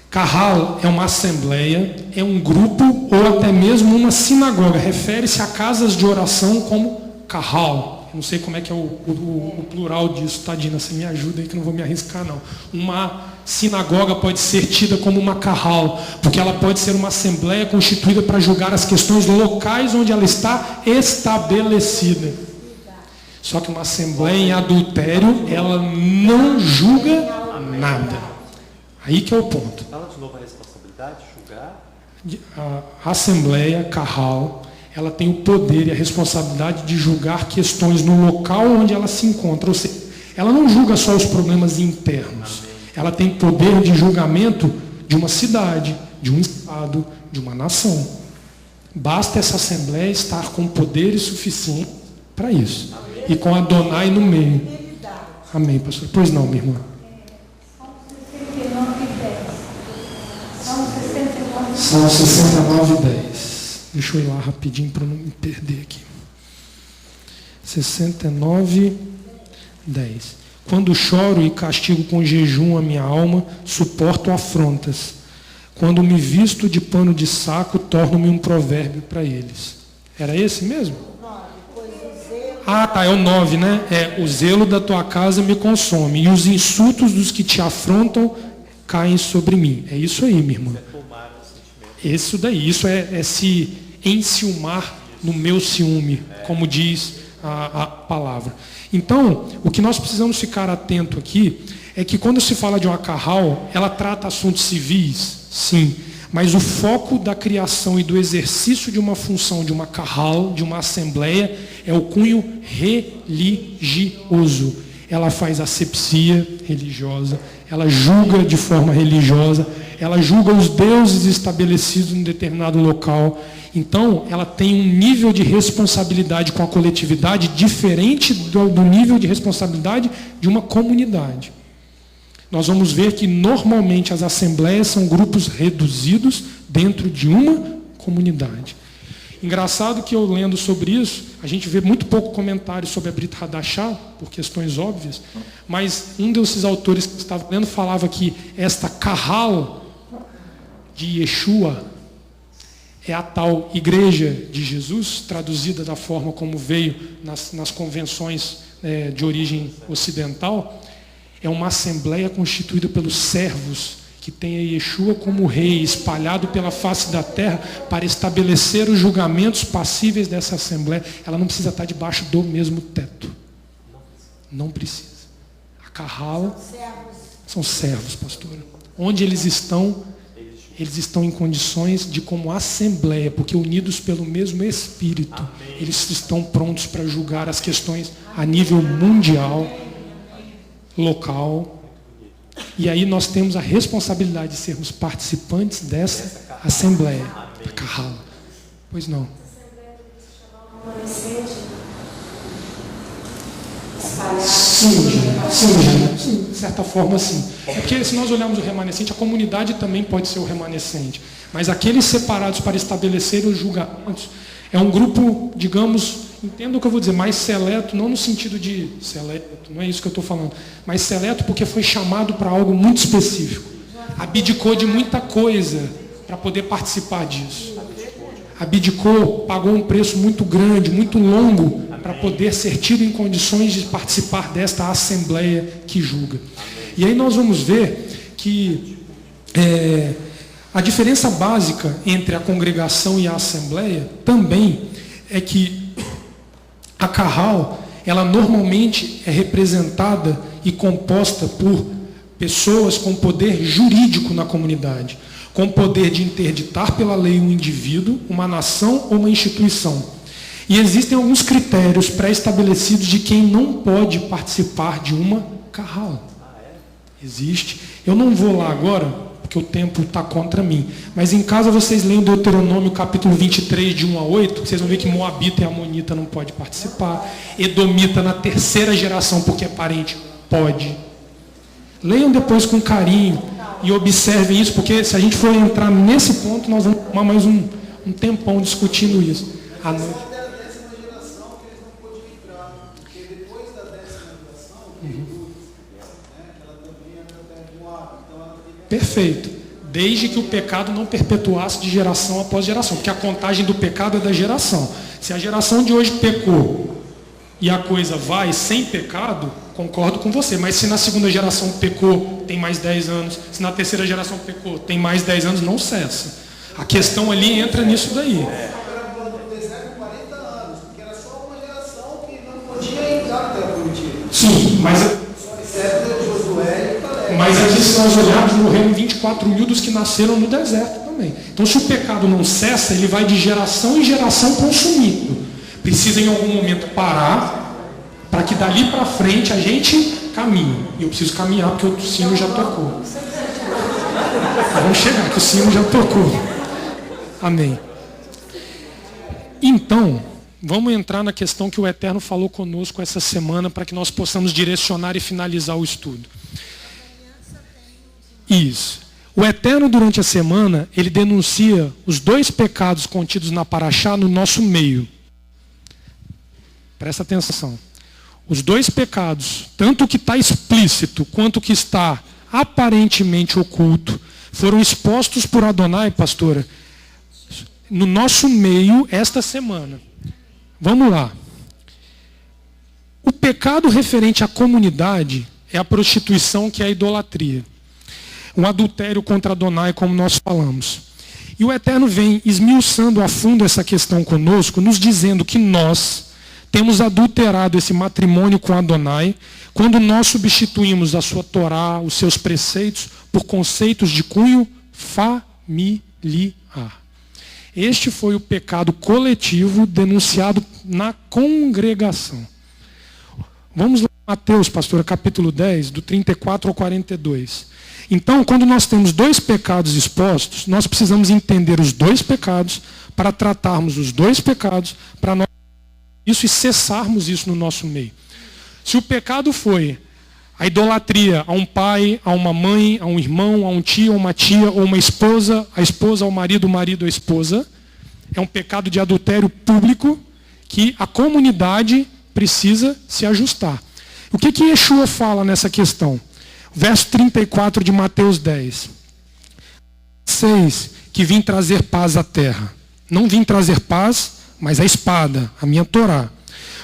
Kahal é uma assembleia, é um grupo ou até mesmo uma sinagoga. Refere-se a casas de oração como Kahal. Não sei como é que é o plural disso, tá, Dina? Você me ajuda aí que eu não vou me arriscar, não. Uma sinagoga pode ser tida como uma Kahal, porque ela pode ser uma assembleia constituída para julgar as questões locais onde ela está estabelecida. Só que uma assembleia em adultério, ela não julga nada. Aí que é o ponto. Fala de novo a responsabilidade, julgar. A assembleia, Kahal, ela tem o poder e a responsabilidade de julgar questões no local onde ela se encontra. Ou seja, ela não julga só os problemas internos. Ela tem poder de julgamento de uma cidade, de um estado, de uma nação. Basta essa assembleia estar com poder suficiente para isso. E com Adonai no meio. Amém, pastor. Pois não, minha irmã. Salmo 69, 10. Deixa eu ir lá rapidinho para não me perder aqui. 69, 10. Quando choro e castigo com jejum a minha alma, suporto afrontas. Quando me visto de pano de saco, torno-me um provérbio para eles. Era esse mesmo? Ah, tá, é o 9, né? É, o zelo da tua casa me consome, e os insultos dos que te afrontam caem sobre mim. É isso aí, minha irmã. Isso daí, isso é se enciumar no meu ciúme, como diz a palavra. Então, o que nós precisamos ficar atento aqui é que quando se fala de uma Kahal, ela trata assuntos civis, sim, mas o foco da criação e do exercício de uma função de uma Kahal, de uma assembleia, é o cunho religioso. Ela faz asepsia religiosa, ela julga de forma religiosa, ela julga os deuses estabelecidos em determinado local. Então, ela tem um nível de responsabilidade com a coletividade diferente do nível de responsabilidade de uma comunidade. Nós vamos ver que, normalmente, as assembleias são grupos reduzidos dentro de uma comunidade. Engraçado que eu lendo sobre isso, a gente vê muito pouco comentário sobre a Brit Hadashah, por questões óbvias, mas um desses autores que estava lendo falava que esta Kahal de Yeshua é a tal igreja de Jesus, traduzida da forma como veio nas convenções de origem ocidental, é uma assembleia constituída pelos servos que tenha Yeshua como rei espalhado pela face da terra para estabelecer os julgamentos passíveis dessa assembleia, ela não precisa estar debaixo do mesmo teto. Não precisa. A Kahala são servos, pastora. Onde eles estão em condições de como assembleia, porque unidos pelo mesmo Espírito, eles estão prontos para julgar as questões a nível mundial, local. E aí nós temos a responsabilidade de sermos participantes dessa assembleia. A Kahala. Pois não. Sim, de certa forma sim. É porque se nós olharmos o remanescente, a comunidade também pode ser o remanescente. Mas aqueles separados para estabelecer os julgamentos, é um grupo, digamos, entenda o que eu vou dizer, mais seleto, não no sentido de seleto, não é isso que eu estou falando, mas seleto porque foi chamado para algo muito específico. Abdicou de muita coisa para poder participar disso. Abdicou, pagou um preço muito grande, muito longo, para poder ser tido em condições de participar desta assembleia que julga. E aí nós vamos ver que a diferença básica entre a congregação e a assembleia também é que a Kahal, ela normalmente é representada e composta por pessoas com poder jurídico na comunidade, com poder de interditar pela lei um indivíduo, uma nação ou uma instituição. E existem alguns critérios pré-estabelecidos de quem não pode participar de uma Kahal. Existe. Eu não vou lá agora, porque o tempo está contra mim. Mas em casa vocês leem Deuteronômio capítulo 23, de 1 a 8, vocês vão ver que Moabita e Amonita não pode participar. Edomita na terceira geração, porque é parente, pode. Leiam depois com carinho e observem isso, porque se a gente for entrar nesse ponto, nós vamos tomar mais um tempão discutindo isso. À noite. Perfeito. Desde que o pecado não perpetuasse de geração após geração. Porque a contagem do pecado é da geração. Se a geração de hoje pecou e a coisa vai sem pecado, concordo com você. Mas se na segunda geração pecou, tem mais 10 anos. Se na terceira geração pecou, tem mais 10 anos, não cessa. A questão ali entra nisso daí. Sim, mas aqui se nós olharmos, morreram 24 mil dos que nasceram no deserto também. Então se o pecado não cessa, ele vai de geração em geração consumindo. Precisa em algum momento parar, para que dali para frente a gente caminhe. E eu preciso caminhar porque o sino já tocou. Vamos chegar que o sino já tocou. Amém. Então, vamos entrar na questão que o Eterno falou conosco essa semana para que nós possamos direcionar e finalizar o estudo. Isso. O Eterno, durante a semana, ele denuncia os 2 pecados contidos na Paraxá no nosso meio. Presta atenção. Os 2 pecados, tanto o que está explícito quanto o que está aparentemente oculto, foram expostos por Adonai, pastora, no nosso meio esta semana. Vamos lá. O pecado referente à comunidade é a prostituição, que é a idolatria. Um adultério contra Adonai, como nós falamos. E o Eterno vem esmiuçando a fundo essa questão conosco, nos dizendo que nós temos adulterado esse matrimônio com Adonai, quando nós substituímos a sua Torá, os seus preceitos, por conceitos de cunho familiar. Este foi o pecado coletivo denunciado na congregação. Vamos lá, Mateus, pastora, capítulo 10, do 34 ao 42. Então, quando nós temos 2 pecados expostos, nós precisamos entender os 2 pecados para tratarmos os 2 pecados, para nós isso e cessarmos isso no nosso meio. Se o pecado foi a idolatria a um pai, a uma mãe, a um irmão, a um tio, a uma tia, ou uma esposa, a esposa ao marido, o marido à esposa, é um pecado de adultério público que a comunidade precisa se ajustar. O que Yeshua fala nessa questão? Verso 34 de Mateus 10. 6, que vim trazer paz à terra. Não vim trazer paz, mas a espada, a minha Torá.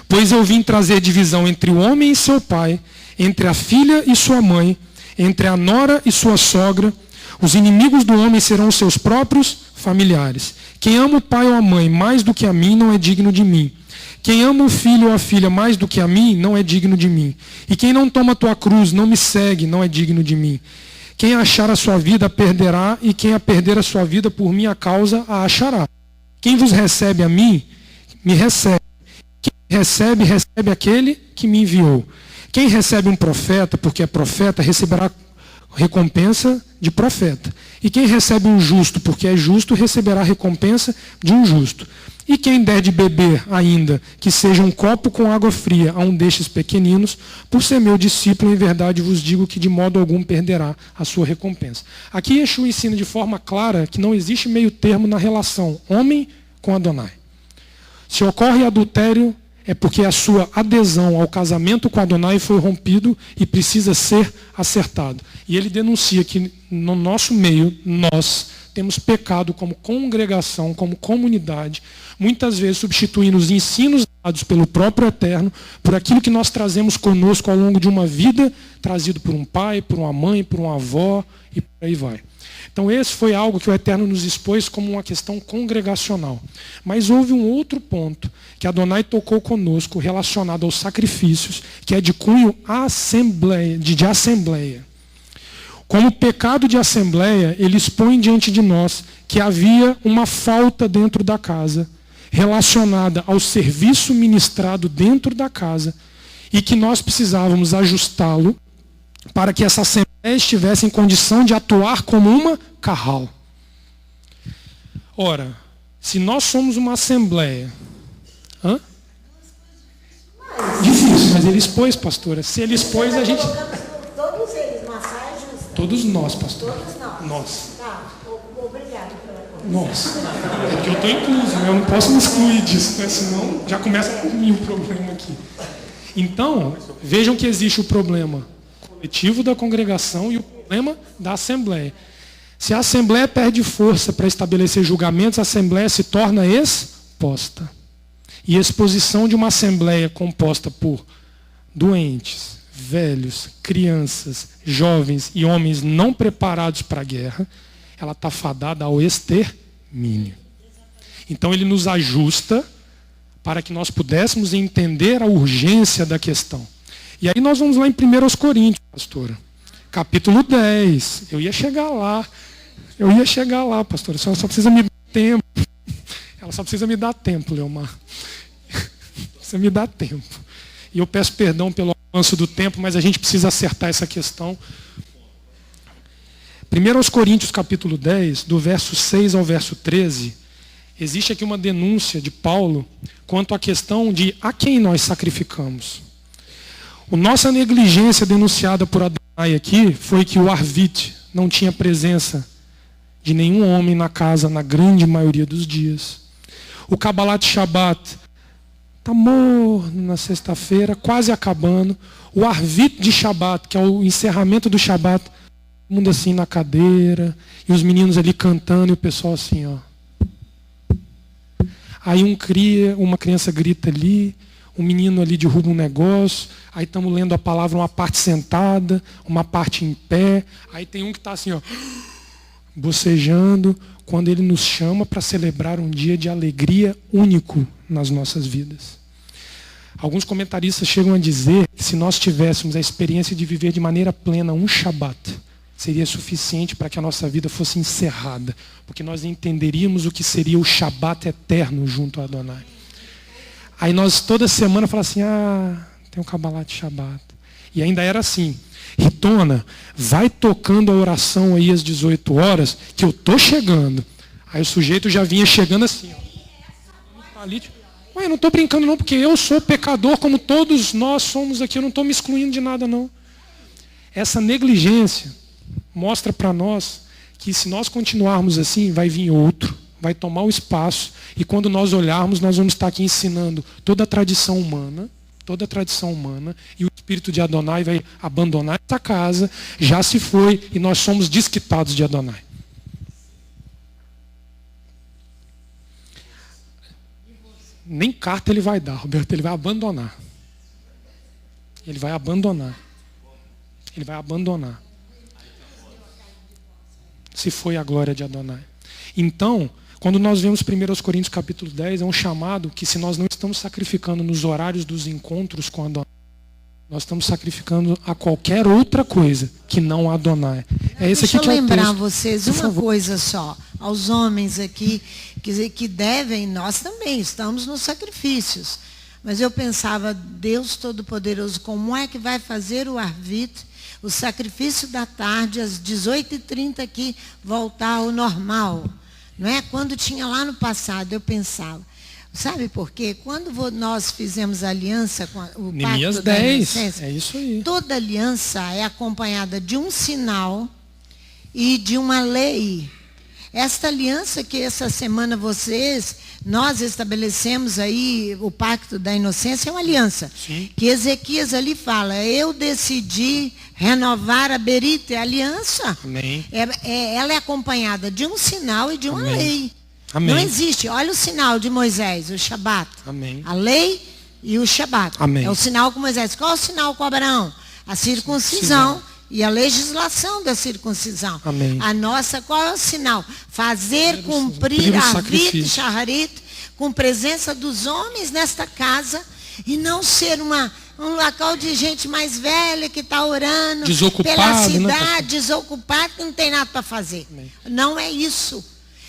Pois eu vim trazer divisão entre o homem e seu pai, entre a filha e sua mãe, entre a nora e sua sogra. Os inimigos do homem serão os seus próprios familiares. Quem ama o pai ou a mãe mais do que a mim não é digno de mim. Quem ama o filho ou a filha mais do que a mim não é digno de mim. E quem não toma a tua cruz, não me segue, não é digno de mim. Quem achar a sua vida a perderá, e quem a perder a sua vida por minha causa a achará. Quem vos recebe a mim, me recebe. Quem recebe, recebe aquele que me enviou. Quem recebe um profeta, porque é profeta, receberá recompensa de profeta. E quem recebe um justo, porque é justo, receberá recompensa de um justo. E quem der de beber ainda, que seja um copo com água fria a um destes pequeninos, por ser meu discípulo, em verdade vos digo que de modo algum perderá a sua recompensa. Aqui Yeshua ensina de forma clara que não existe meio termo na relação homem com Adonai. Se ocorre adultério, é porque a sua adesão ao casamento com Adonai foi rompido e precisa ser acertado. E ele denuncia que no nosso meio, nós temos pecado como congregação, como comunidade, muitas vezes substituindo os ensinos dados pelo próprio Eterno, por aquilo que nós trazemos conosco ao longo de uma vida, trazido por um pai, por uma mãe, por uma avó, e por aí vai. Então esse foi algo que o Eterno nos expôs como uma questão congregacional. Mas houve um outro ponto que Adonai tocou conosco relacionado aos sacrifícios, que é de cunho de assembleia. Como pecado de assembleia, ele expõe diante de nós que havia uma falta dentro da casa, relacionada ao serviço ministrado dentro da casa, e que nós precisávamos ajustá-lo para que essa assembleia estivesse em condição de atuar como uma carral. Ora, se nós somos uma assembleia... Difícil, mas ele expôs, pastora. Se ele expôs, a gente... Todos eles, uma saia justa. Todos nós, pastor. Todos nós. Nós. Tá, obrigado pela correção. Nós. Porque eu estou incluso, eu não posso me excluir disso, né? Senão já começa por mim o problema aqui. Então, vejam que existe o problema coletivo da congregação e o problema da assembleia. Se a assembleia perde força para estabelecer julgamentos, a assembleia se torna exposta. E a exposição de uma assembleia composta por doentes, velhos, crianças, jovens e homens não preparados para a guerra, ela está fadada ao extermínio. Então ele nos ajusta para que nós pudéssemos entender a urgência da questão. E aí nós vamos lá em 1 Coríntios, pastora. Capítulo 10. Eu ia chegar lá, pastora. Ela só precisa me dar tempo. Ela só precisa me dar tempo, Leomar. Precisa me dar tempo. E eu peço perdão pelo avanço do tempo, mas a gente precisa acertar essa questão. 1 Coríntios, capítulo 10, do verso 6 ao verso 13, existe aqui uma denúncia de Paulo quanto à questão de a quem nós sacrificamos. A nossa negligência denunciada por Adonai aqui foi que o Arvit não tinha presença de nenhum homem na casa na grande maioria dos dias. O Kabbalat Shabbat está morno na sexta-feira, quase acabando. O Arvit de Shabbat, que é o encerramento do Shabbat, todo mundo assim na cadeira, e os meninos ali cantando, e o pessoal assim, ó. Aí uma criança grita ali, um menino ali derruba um negócio, aí estamos lendo a palavra, uma parte sentada, uma parte em pé, aí tem um que está assim, ó, bocejando, quando ele nos chama para celebrar um dia de alegria único nas nossas vidas. Alguns comentaristas chegam a dizer que se nós tivéssemos a experiência de viver de maneira plena um Shabat, seria suficiente para que a nossa vida fosse encerrada, porque nós entenderíamos o que seria o Shabat eterno junto a Adonai. Aí nós toda semana falamos assim, tem um Kabbalat Shabbat. E ainda era assim, Ritona, vai tocando a oração aí às 18 horas, que eu estou chegando. Aí o sujeito já vinha chegando assim, ó. Eu não estou brincando não, porque eu sou pecador como todos nós somos aqui, eu não estou me excluindo de nada não. Essa negligência mostra para nós que se nós continuarmos assim, vai vir outro, vai tomar o espaço, e quando nós olharmos, nós vamos estar aqui ensinando toda a tradição humana, e o Espírito de Adonai vai abandonar essa casa, já se foi, e nós somos desquitados de Adonai. Nem carta ele vai dar, Roberto, ele vai abandonar. Ele vai abandonar. se foi a glória de Adonai. Então, quando nós vemos 1 Coríntios capítulo 10, é um chamado que se nós não estamos sacrificando nos horários dos encontros com Adonai, nós estamos sacrificando a qualquer outra coisa que não Adonai. É esse aqui que é o texto. Deixa eu lembrar vocês uma coisa só, aos homens aqui, que devem, nós também estamos nos sacrifícios. Mas eu pensava, Deus Todo-Poderoso, como é que vai fazer o Arvit, o sacrifício da tarde, às 18h30 aqui, voltar ao normal? Não é? Quando tinha lá no passado, eu pensava. Sabe por quê? Quando nós fizemos aliança com o Neemias pacto da 10, inocência, é isso aí. toda aliança é acompanhada de um sinal e de uma lei. Esta aliança que essa semana nós estabelecemos aí, o pacto da inocência é uma aliança. Sim. Que Ezequias ali fala, eu decidi renovar a berite, a aliança. Amém. Ela é acompanhada de um sinal e de uma Amém. lei. Amém. Não existe, olha o sinal de Moisés, o Shabat. Amém. A lei e o Shabat. Amém. É o sinal com Moisés. Qual é o sinal com Abraão? A circuncisão. E a legislação da circuncisão. Amém. A nossa, qual é o sinal? Fazer cumprir a Arvit Shacharit com presença dos homens nesta casa e não ser um local de gente mais velha que está orando pela cidade, desocupado, que não tem nada para fazer. Amém. Não é isso.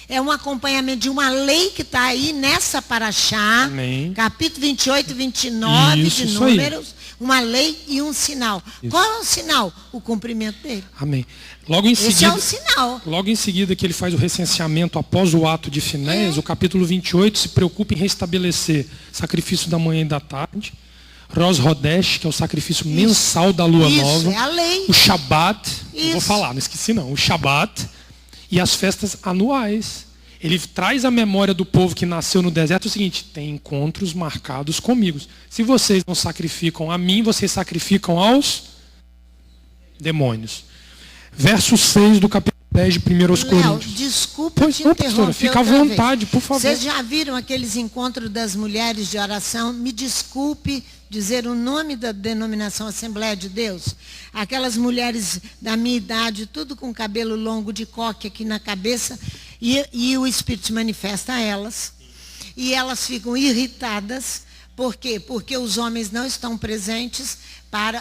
É um acompanhamento de uma lei que está aí nessa paraxá, Amém. capítulo 28 e 29 Isso, de isso aí. Números. Uma lei e um sinal. Isso. Qual é o sinal? O cumprimento dele. Amém. Logo em Esse seguida, é o sinal. logo em seguida que ele faz o recenseamento após o ato de Finéias, o capítulo 28 se preocupa em restabelecer sacrifício da manhã e da tarde, Rosh Hodesh, que é o sacrifício mensal da lua nova, é a lei. o Shabat, não vou Isso. falar, não esqueci não, o Shabat e as festas anuais. Ele traz a memória do povo que nasceu no deserto o seguinte, tem encontros marcados comigo. Se vocês não sacrificam a mim, vocês sacrificam aos demônios. Verso 6 do capítulo 10 de 1 Coríntios. Desculpa Pois te não, interromper pastora, fica à outra vontade, vez. por favor. Vocês já viram aqueles encontros das mulheres de oração? Me desculpe dizer o nome da denominação Assembleia de Deus. Aquelas mulheres da minha idade, tudo com cabelo longo de coque aqui na cabeça, e o Espírito se manifesta a elas. E elas ficam irritadas. Por quê? Porque os homens não estão presentes,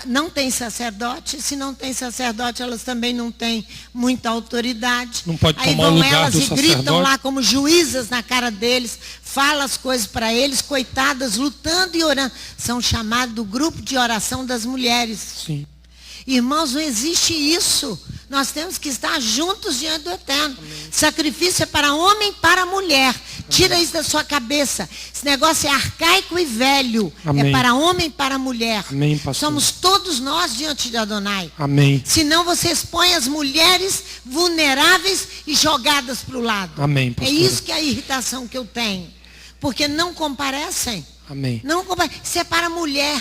não tem sacerdote. Se não tem sacerdote, elas também não têm muita autoridade. Não pode Aí tomar o vão lugar elas do e gritam sacerdote. lá como juízas na cara deles, fala as coisas para eles, coitadas, lutando e orando. São chamados do grupo de oração das mulheres. Sim. Irmãos, não existe isso. Nós temos que estar juntos diante do Eterno. Amém. Sacrifício é para homem e para mulher. Amém. Tira isso da sua cabeça. Esse negócio é arcaico e velho. Amém. É para homem e para mulher. Amém, pastor. Somos todos nós diante de Adonai. Amém. Senão você expõe as mulheres vulneráveis e jogadas para o lado. Amém, pastor. É isso que é a irritação que eu tenho. Porque não comparecem. Amém. Não comparecem. Isso é para a mulher.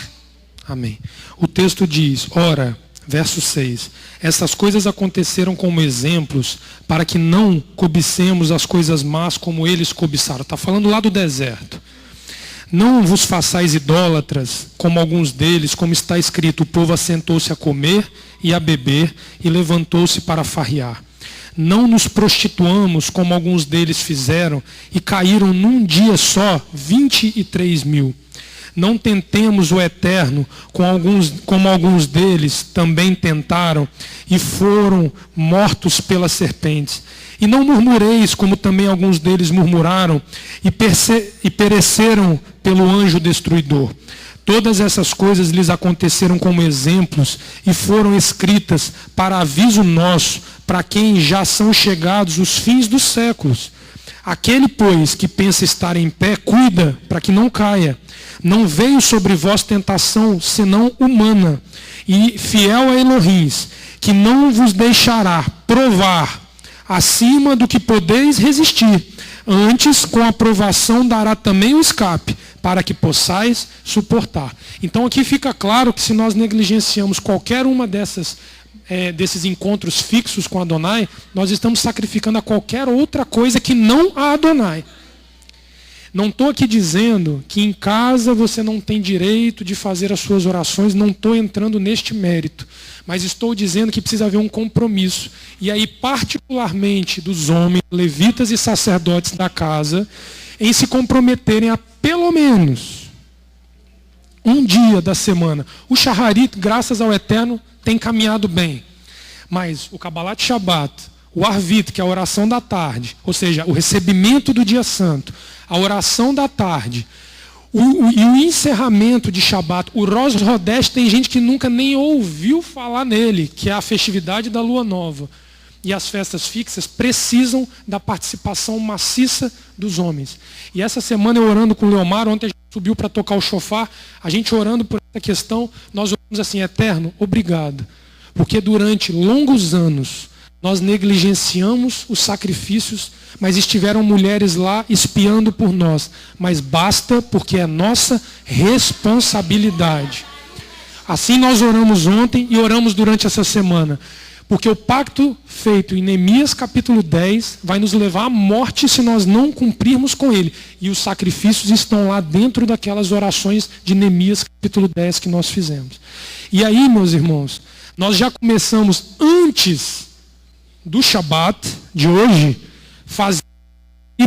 Amém. O texto diz, ora, verso 6, essas coisas aconteceram como exemplos para que não cobicemos as coisas más como eles cobiçaram. Está falando lá do deserto. Não vos façais idólatras, como alguns deles, como está escrito, o povo assentou-se a comer e a beber e levantou-se para farrear. Não nos prostituamos, como alguns deles fizeram, e caíram num dia só 23.000. Não tentemos o eterno, como alguns deles também tentaram, e foram mortos pelas serpentes. E não murmureis, como também alguns deles murmuraram, e pereceram pelo anjo destruidor. Todas essas coisas lhes aconteceram como exemplos, e foram escritas para aviso nosso, para quem já são chegados os fins dos séculos. Aquele, pois, que pensa estar em pé, cuida para que não caia. Não veio sobre vós tentação, senão humana. E fiel a Elohim, que não vos deixará provar acima do que podeis resistir. Antes, com a provação, dará também o escape, para que possais suportar. Então aqui fica claro que se nós negligenciamos qualquer uma desses encontros fixos com Adonai, nós estamos sacrificando a qualquer outra coisa que não a Adonai. Não estou aqui dizendo que em casa você não tem direito de fazer as suas orações, não estou entrando neste mérito. Mas estou dizendo que precisa haver um compromisso. E aí, particularmente dos homens, levitas e sacerdotes da casa, em se comprometerem a pelo menos um dia da semana. O Shaharit, graças ao Eterno, tem caminhado bem. Mas o Kabbalat Shabbat, o Arvit, que é a oração da tarde, ou seja, o recebimento do dia santo, a oração da tarde, e o encerramento de Shabbat, o Rosh Hodesh, tem gente que nunca nem ouviu falar nele, que é a festividade da Lua Nova. E as festas fixas precisam da participação maciça dos homens. E essa semana eu orando com o Leomar, ontem a gente subiu para tocar o shofar, a gente orando por essa questão, nós oramos assim: Eterno, obrigado. Porque durante longos anos nós negligenciamos os sacrifícios, mas estiveram mulheres lá espiando por nós. Mas basta, porque é nossa responsabilidade. Assim nós oramos ontem e oramos durante essa semana. Porque o pacto feito em Neemias capítulo 10 vai nos levar à morte se nós não cumprirmos com ele. E os sacrifícios estão lá dentro daquelas orações de Neemias capítulo 10 que nós fizemos. E aí, meus irmãos, nós já começamos antes do Shabat de hoje,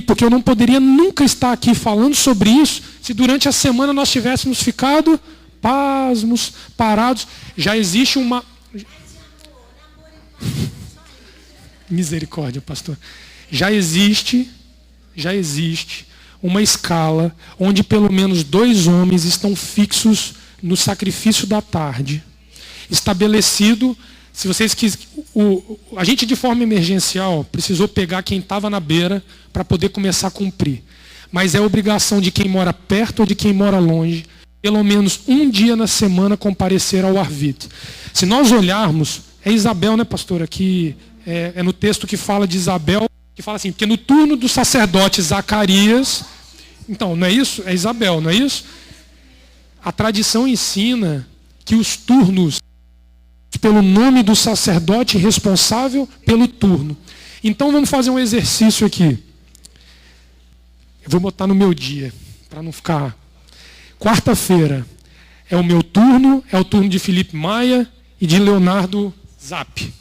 porque eu não poderia nunca estar aqui falando sobre isso se durante a semana nós tivéssemos ficado pasmos, parados. Já existe uma... Misericórdia, pastor. Já existe uma escala onde pelo menos 2 homens estão fixos no sacrifício da tarde. Estabelecido, se vocês quiserem, a gente de forma emergencial precisou pegar quem estava na beira para poder começar a cumprir. Mas é obrigação de quem mora perto ou de quem mora longe, pelo menos um dia na semana comparecer ao Arvit. Se nós olharmos, é Isabel, né, pastor? Aqui é no texto que fala de Isabel, que fala assim, porque no turno do sacerdote Zacarias, então, não é isso? É Isabel, não é isso? A tradição ensina que os turnos pelo nome do sacerdote responsável pelo turno. Então vamos fazer um exercício aqui. Eu vou botar no meu dia, para não ficar... Quarta-feira é o meu turno, é o turno de Felipe Maia e de Leonardo Zap.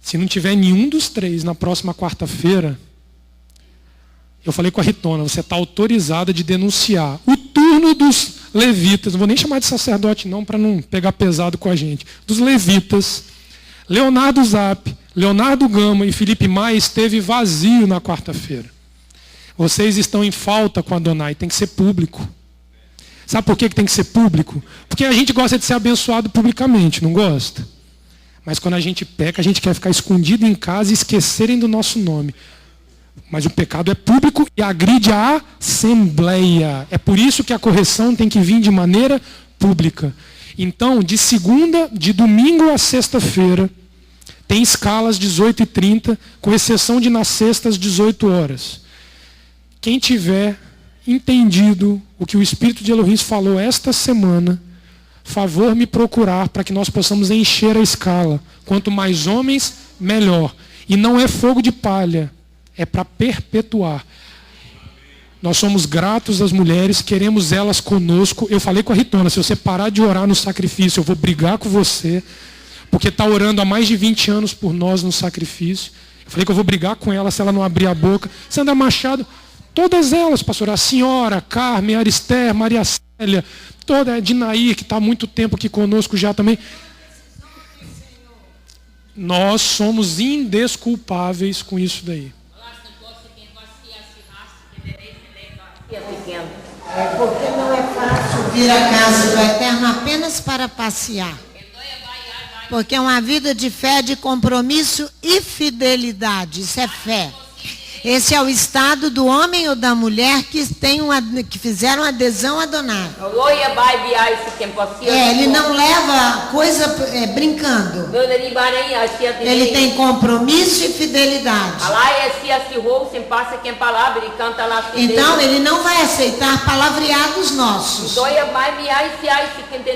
Se não tiver nenhum dos 3 na próxima quarta-feira, eu falei com a Ritona, você está autorizada de denunciar o turno dos levitas, não vou nem chamar de sacerdote não, para não pegar pesado com a gente, dos levitas, Leonardo Zap, Leonardo Gama e Felipe Maia esteve vazio na quarta-feira. Vocês estão em falta com a Adonai, tem que ser público. Sabe por que tem que ser público? Porque a gente gosta de ser abençoado publicamente, não gosta? Mas quando a gente peca, a gente quer ficar escondido em casa e esquecerem do nosso nome. Mas o pecado é público e agride a assembleia. É por isso que a correção tem que vir de maneira pública. Então, de domingo a sexta-feira, tem escalas 18h30, com exceção de nas sextas, 18 horas. Quem tiver entendido o que o Espírito de Elohim falou esta semana, favor me procurar para que nós possamos encher a escala. Quanto mais homens, melhor. E não é fogo de palha, é para perpetuar. Nós somos gratos às mulheres, queremos elas conosco. Eu falei com a Ritona, se você parar de orar no sacrifício, eu vou brigar com você, porque está orando há mais de 20 anos por nós no sacrifício. Eu falei que eu vou brigar com ela se ela não abrir a boca. Sandra Machado, todas elas, pastor, a senhora, Carmen, Arister, Maria Célia, toda a Dinaí, que está há muito tempo aqui conosco já também. Nós somos indesculpáveis com isso daí. Porque não é fácil vir à casa do Eterno apenas para passear. Porque é uma vida de fé, de compromisso e fidelidade. Isso é fé. Esse é o estado do homem ou da mulher que fizeram adesão a Adonai. Ele não leva coisa brincando. Ele tem compromisso e fidelidade. Então ele não vai aceitar palavreados nossos.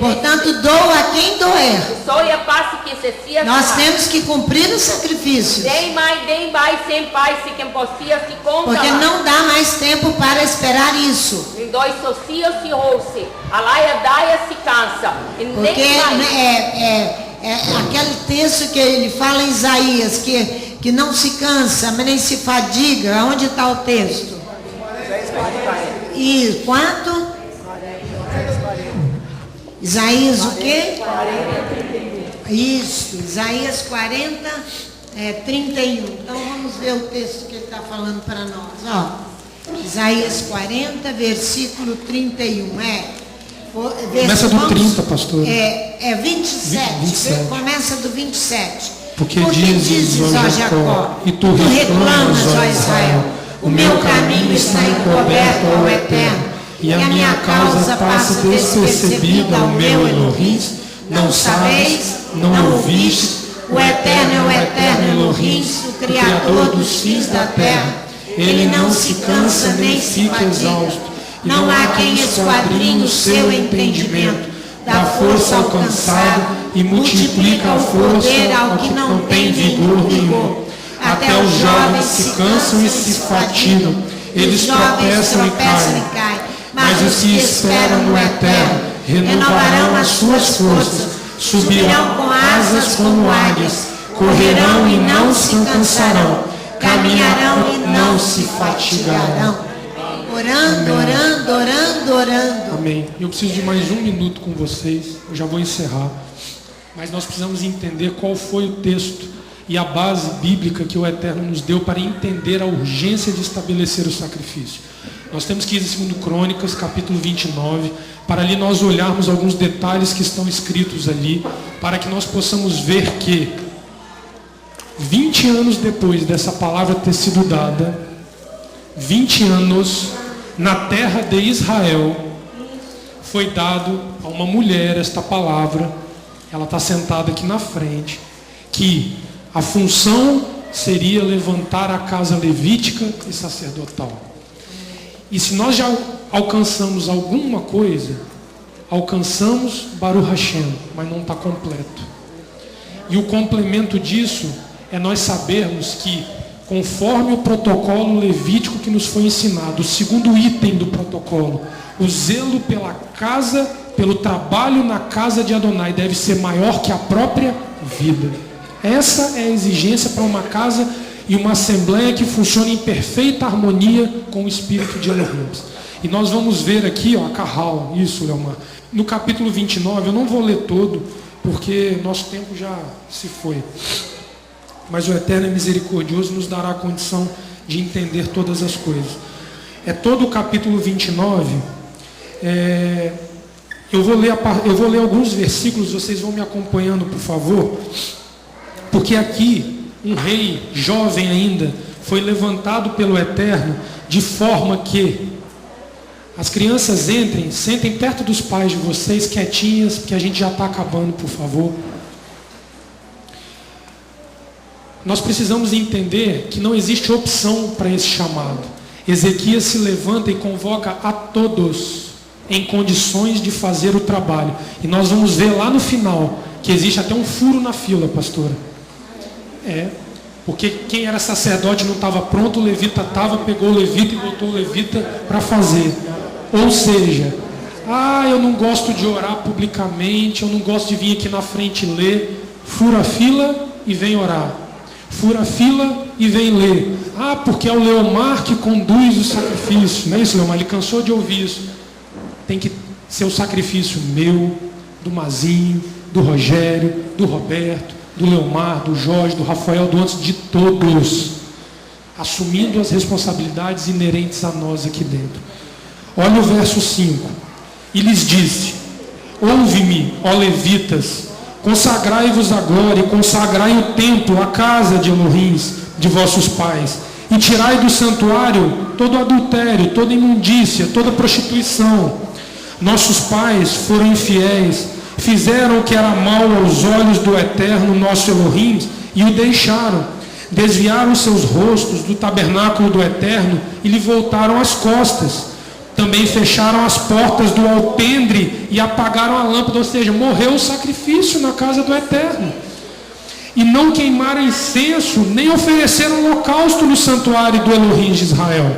Portanto, doa a quem doer. Nós temos que cumprir o sacrifício. Porque não dá mais tempo para esperar isso. Porque aquele texto que ele fala em Isaías, que não se cansa, mas nem se fadiga. Onde está o texto? E quanto? Isaías o quê? Isso, Isaías 40, 31. Então vamos ver o texto que ele está falando para nós. Ó, Isaías 40, versículo 31. Começa do 30, pastor. 27. Começa do 27. Porque dizes, ó Jacó, e tu reclamas, ó Israel, o meu caminho está encoberto ao Eterno, e a minha causa passa despercebida ao meu Elohim. Não sabeis, não ouvistes, o Eterno é o Eterno Elohim, o Criador dos fins da terra. Ele não se cansa nem se fadiga. Não há quem esquadrinhe o seu entendimento. Dá força ao cansado e multiplica a força ao que não tem vigor nenhum. Até os jovens se cansam e se fatigam. Eles tropeçam e caem. Mas os que esperam no Eterno renovarão as suas forças, subirão com asas como águias, correrão e não se cansarão, caminharão e não se fatigarão. Orando. Amém. Eu preciso de mais 1 minuto com vocês, eu já vou encerrar. Mas nós precisamos entender qual foi o texto e a base bíblica que o Eterno nos deu para entender a urgência de estabelecer o sacrifício. Nós temos que ir em 2 Crônicas, capítulo 29, para ali nós olharmos alguns detalhes que estão escritos ali, para que nós possamos ver que 20 anos depois dessa palavra ter sido dada, 20 anos na terra de Israel, foi dado a uma mulher esta palavra. Ela está sentada aqui na frente, que a função seria levantar a casa levítica e sacerdotal. E se nós já alcançamos alguma coisa, alcançamos Baruch Hashem, mas não está completo. E o complemento disso é nós sabermos que, conforme o protocolo levítico que nos foi ensinado, o segundo item do protocolo, o zelo pela casa, pelo trabalho na casa de Adonai deve ser maior que a própria vida. Essa é a exigência para uma casa e uma assembleia que funcione em perfeita harmonia com o espírito de Elohim. E nós vamos ver aqui, ó, a Carral, isso, Leomar, no capítulo 29, eu não vou ler todo, porque nosso tempo já se foi. Mas o Eterno é misericordioso, nos dará a condição de entender todas as coisas. É todo o capítulo 29. Eu vou ler alguns versículos, vocês vão me acompanhando, por favor. Porque aqui, um rei jovem ainda, foi levantado pelo Eterno, de forma que as crianças sentem perto dos pais de vocês, quietinhas, porque a gente já está acabando, por favor. Nós precisamos entender que não existe opção para esse chamado. Ezequias se levanta e convoca a todos em condições de fazer o trabalho. E nós vamos ver lá no final que existe até um furo na fila, pastora. Porque quem era sacerdote não estava pronto, o levita estava, pegou o levita e botou o levita para fazer. Ou seja, eu não gosto de orar publicamente, eu não gosto de vir aqui na frente ler. Fura a fila e vem orar. Fura a fila e vem ler. Porque é o Leomar que conduz o sacrifício. Não é isso, Leomar? Ele cansou de ouvir isso. Tem que ser o sacrifício meu, do Mazinho, do Rogério, do Roberto, do Leomar, do Jorge, do Rafael, do antes de todos. Assumindo as responsabilidades inerentes a nós aqui dentro. Olha o verso 5. E lhes disse: ouve-me, ó levitas, consagrai-vos agora e consagrai o templo, a casa de Elohim, de vossos pais, e tirai do santuário todo adultério, toda imundícia, toda prostituição. Nossos pais foram infiéis, fizeram o que era mal aos olhos do Eterno, nosso Elohim, e o deixaram. Desviaram seus rostos do tabernáculo do Eterno e lhe voltaram as costas. Também fecharam as portas do alpendre e apagaram a lâmpada, ou seja, morreu o sacrifício na casa do Eterno. e não queimaram incenso, nem ofereceram holocausto no santuário do Elohim de Israel.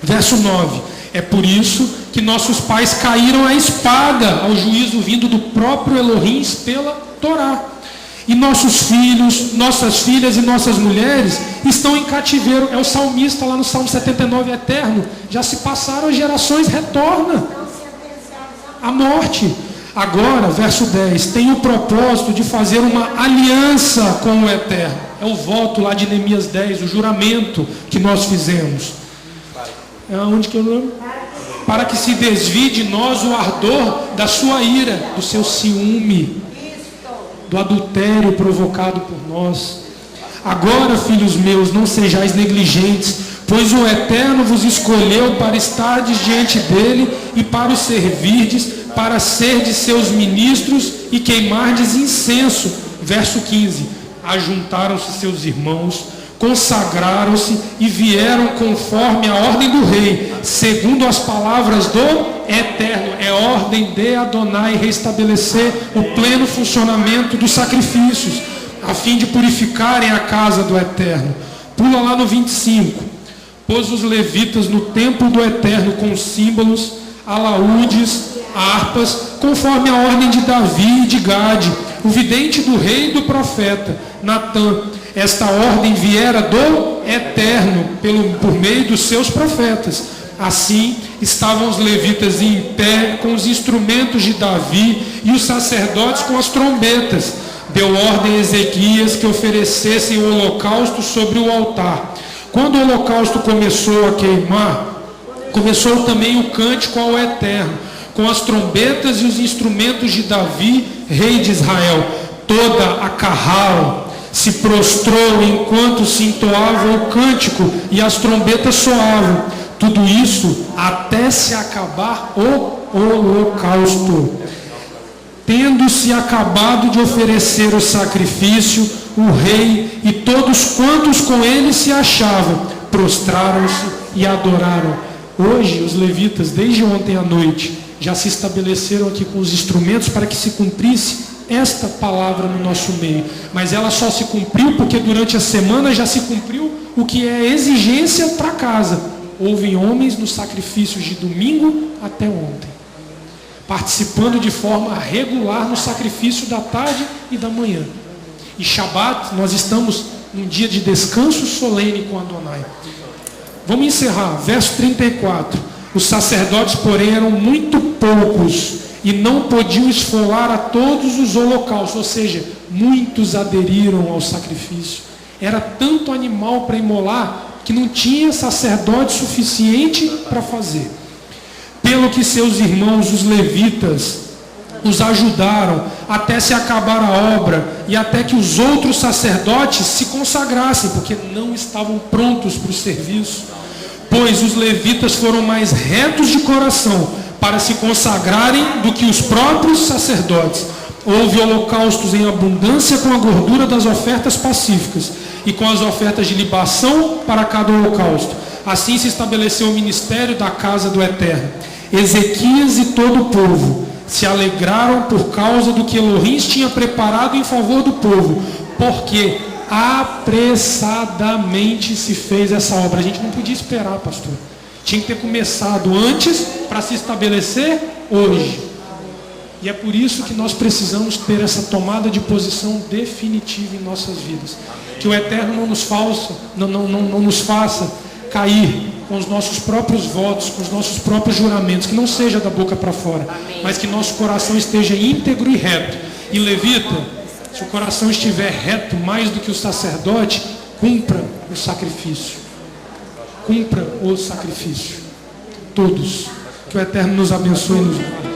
Verso 9. É por isso que nossos pais caíram à espada, ao juízo vindo do próprio Elohim pela Torá. E nossos filhos, nossas filhas e nossas mulheres estão em cativeiro. É o salmista lá no Salmo 79, eterno. Já se passaram as gerações, retorna a morte. Agora, verso 10, tem o propósito de fazer uma aliança com o Eterno. É o voto lá de Neemias 10, o juramento que nós fizemos. Onde que eu lembro? Para que se desvie de nós o ardor da sua ira, do seu ciúme, do adultério provocado por nós. Agora, filhos meus, não sejais negligentes, pois o Eterno vos escolheu para estardes diante dele e para o servirdes, para serdes seus ministros e queimardes incenso. Verso 15. Ajuntaram-se seus irmãos, consagraram-se e vieram conforme a ordem do rei, segundo as palavras do Eterno. É ordem de Adonai restabelecer o pleno funcionamento dos sacrifícios, a fim de purificarem a casa do Eterno. Pula lá no 25. Pôs os levitas no templo do Eterno com símbolos, alaúdes, harpas, conforme a ordem de Davi e de Gade, o vidente do rei e do profeta Natã. Esta ordem viera do Eterno por meio dos seus profetas. Assim estavam os levitas em pé com os instrumentos de Davi e os sacerdotes com as trombetas. Deu ordem a Ezequias que oferecessem o holocausto sobre o altar. Quando o holocausto começou a queimar, começou também o cântico ao Eterno, com as trombetas e os instrumentos de Davi, rei de Israel. Toda a Carral se prostrou enquanto se entoava o cântico e as trombetas soavam. Tudo isso até se acabar o holocausto. Tendo-se acabado de oferecer o sacrifício, o rei e todos quantos com ele se achavam, prostraram-se e adoraram. Hoje, os levitas, desde ontem à noite, já se estabeleceram aqui com os instrumentos para que se cumprisse esta palavra no nosso meio. Mas ela só se cumpriu porque durante a semana já se cumpriu o que é exigência para casa. Houve homens nos sacrifícios de domingo até ontem, participando de forma regular no sacrifício da tarde e da manhã. E Shabat, nós estamos num dia de descanso solene com Adonai. Vamos encerrar, verso 34. Os sacerdotes, porém, eram muito poucos e não podiam esfolar a todos os holocaustos, ou seja, muitos aderiram ao sacrifício. Era tanto animal para imolar que não tinha sacerdote suficiente para fazer. Pelo que seus irmãos, os levitas, os ajudaram até se acabar a obra e até que os outros sacerdotes se consagrassem, porque não estavam prontos para o serviço. Pois os levitas foram mais retos de coração para se consagrarem do que os próprios sacerdotes. Houve holocaustos em abundância com a gordura das ofertas pacíficas e com as ofertas de libação para cada holocausto. Assim se estabeleceu o ministério da casa do Eterno. Ezequias e todo o povo se alegraram por causa do que Elohim tinha preparado em favor do povo, porque apressadamente se fez essa obra. A gente não podia esperar, pastor. Tinha que ter começado antes para se estabelecer hoje. E é por isso que nós precisamos ter essa tomada de posição definitiva em nossas vidas. Que o Eterno não nos faça cair com os nossos próprios votos, com os nossos próprios juramentos, que não seja da boca para fora, mas que nosso coração esteja íntegro e reto. E levita, se o coração estiver reto mais do que o sacerdote, cumpra o sacrifício. Cumpra o sacrifício. Todos. Que o Eterno nos abençoe e nos guarde.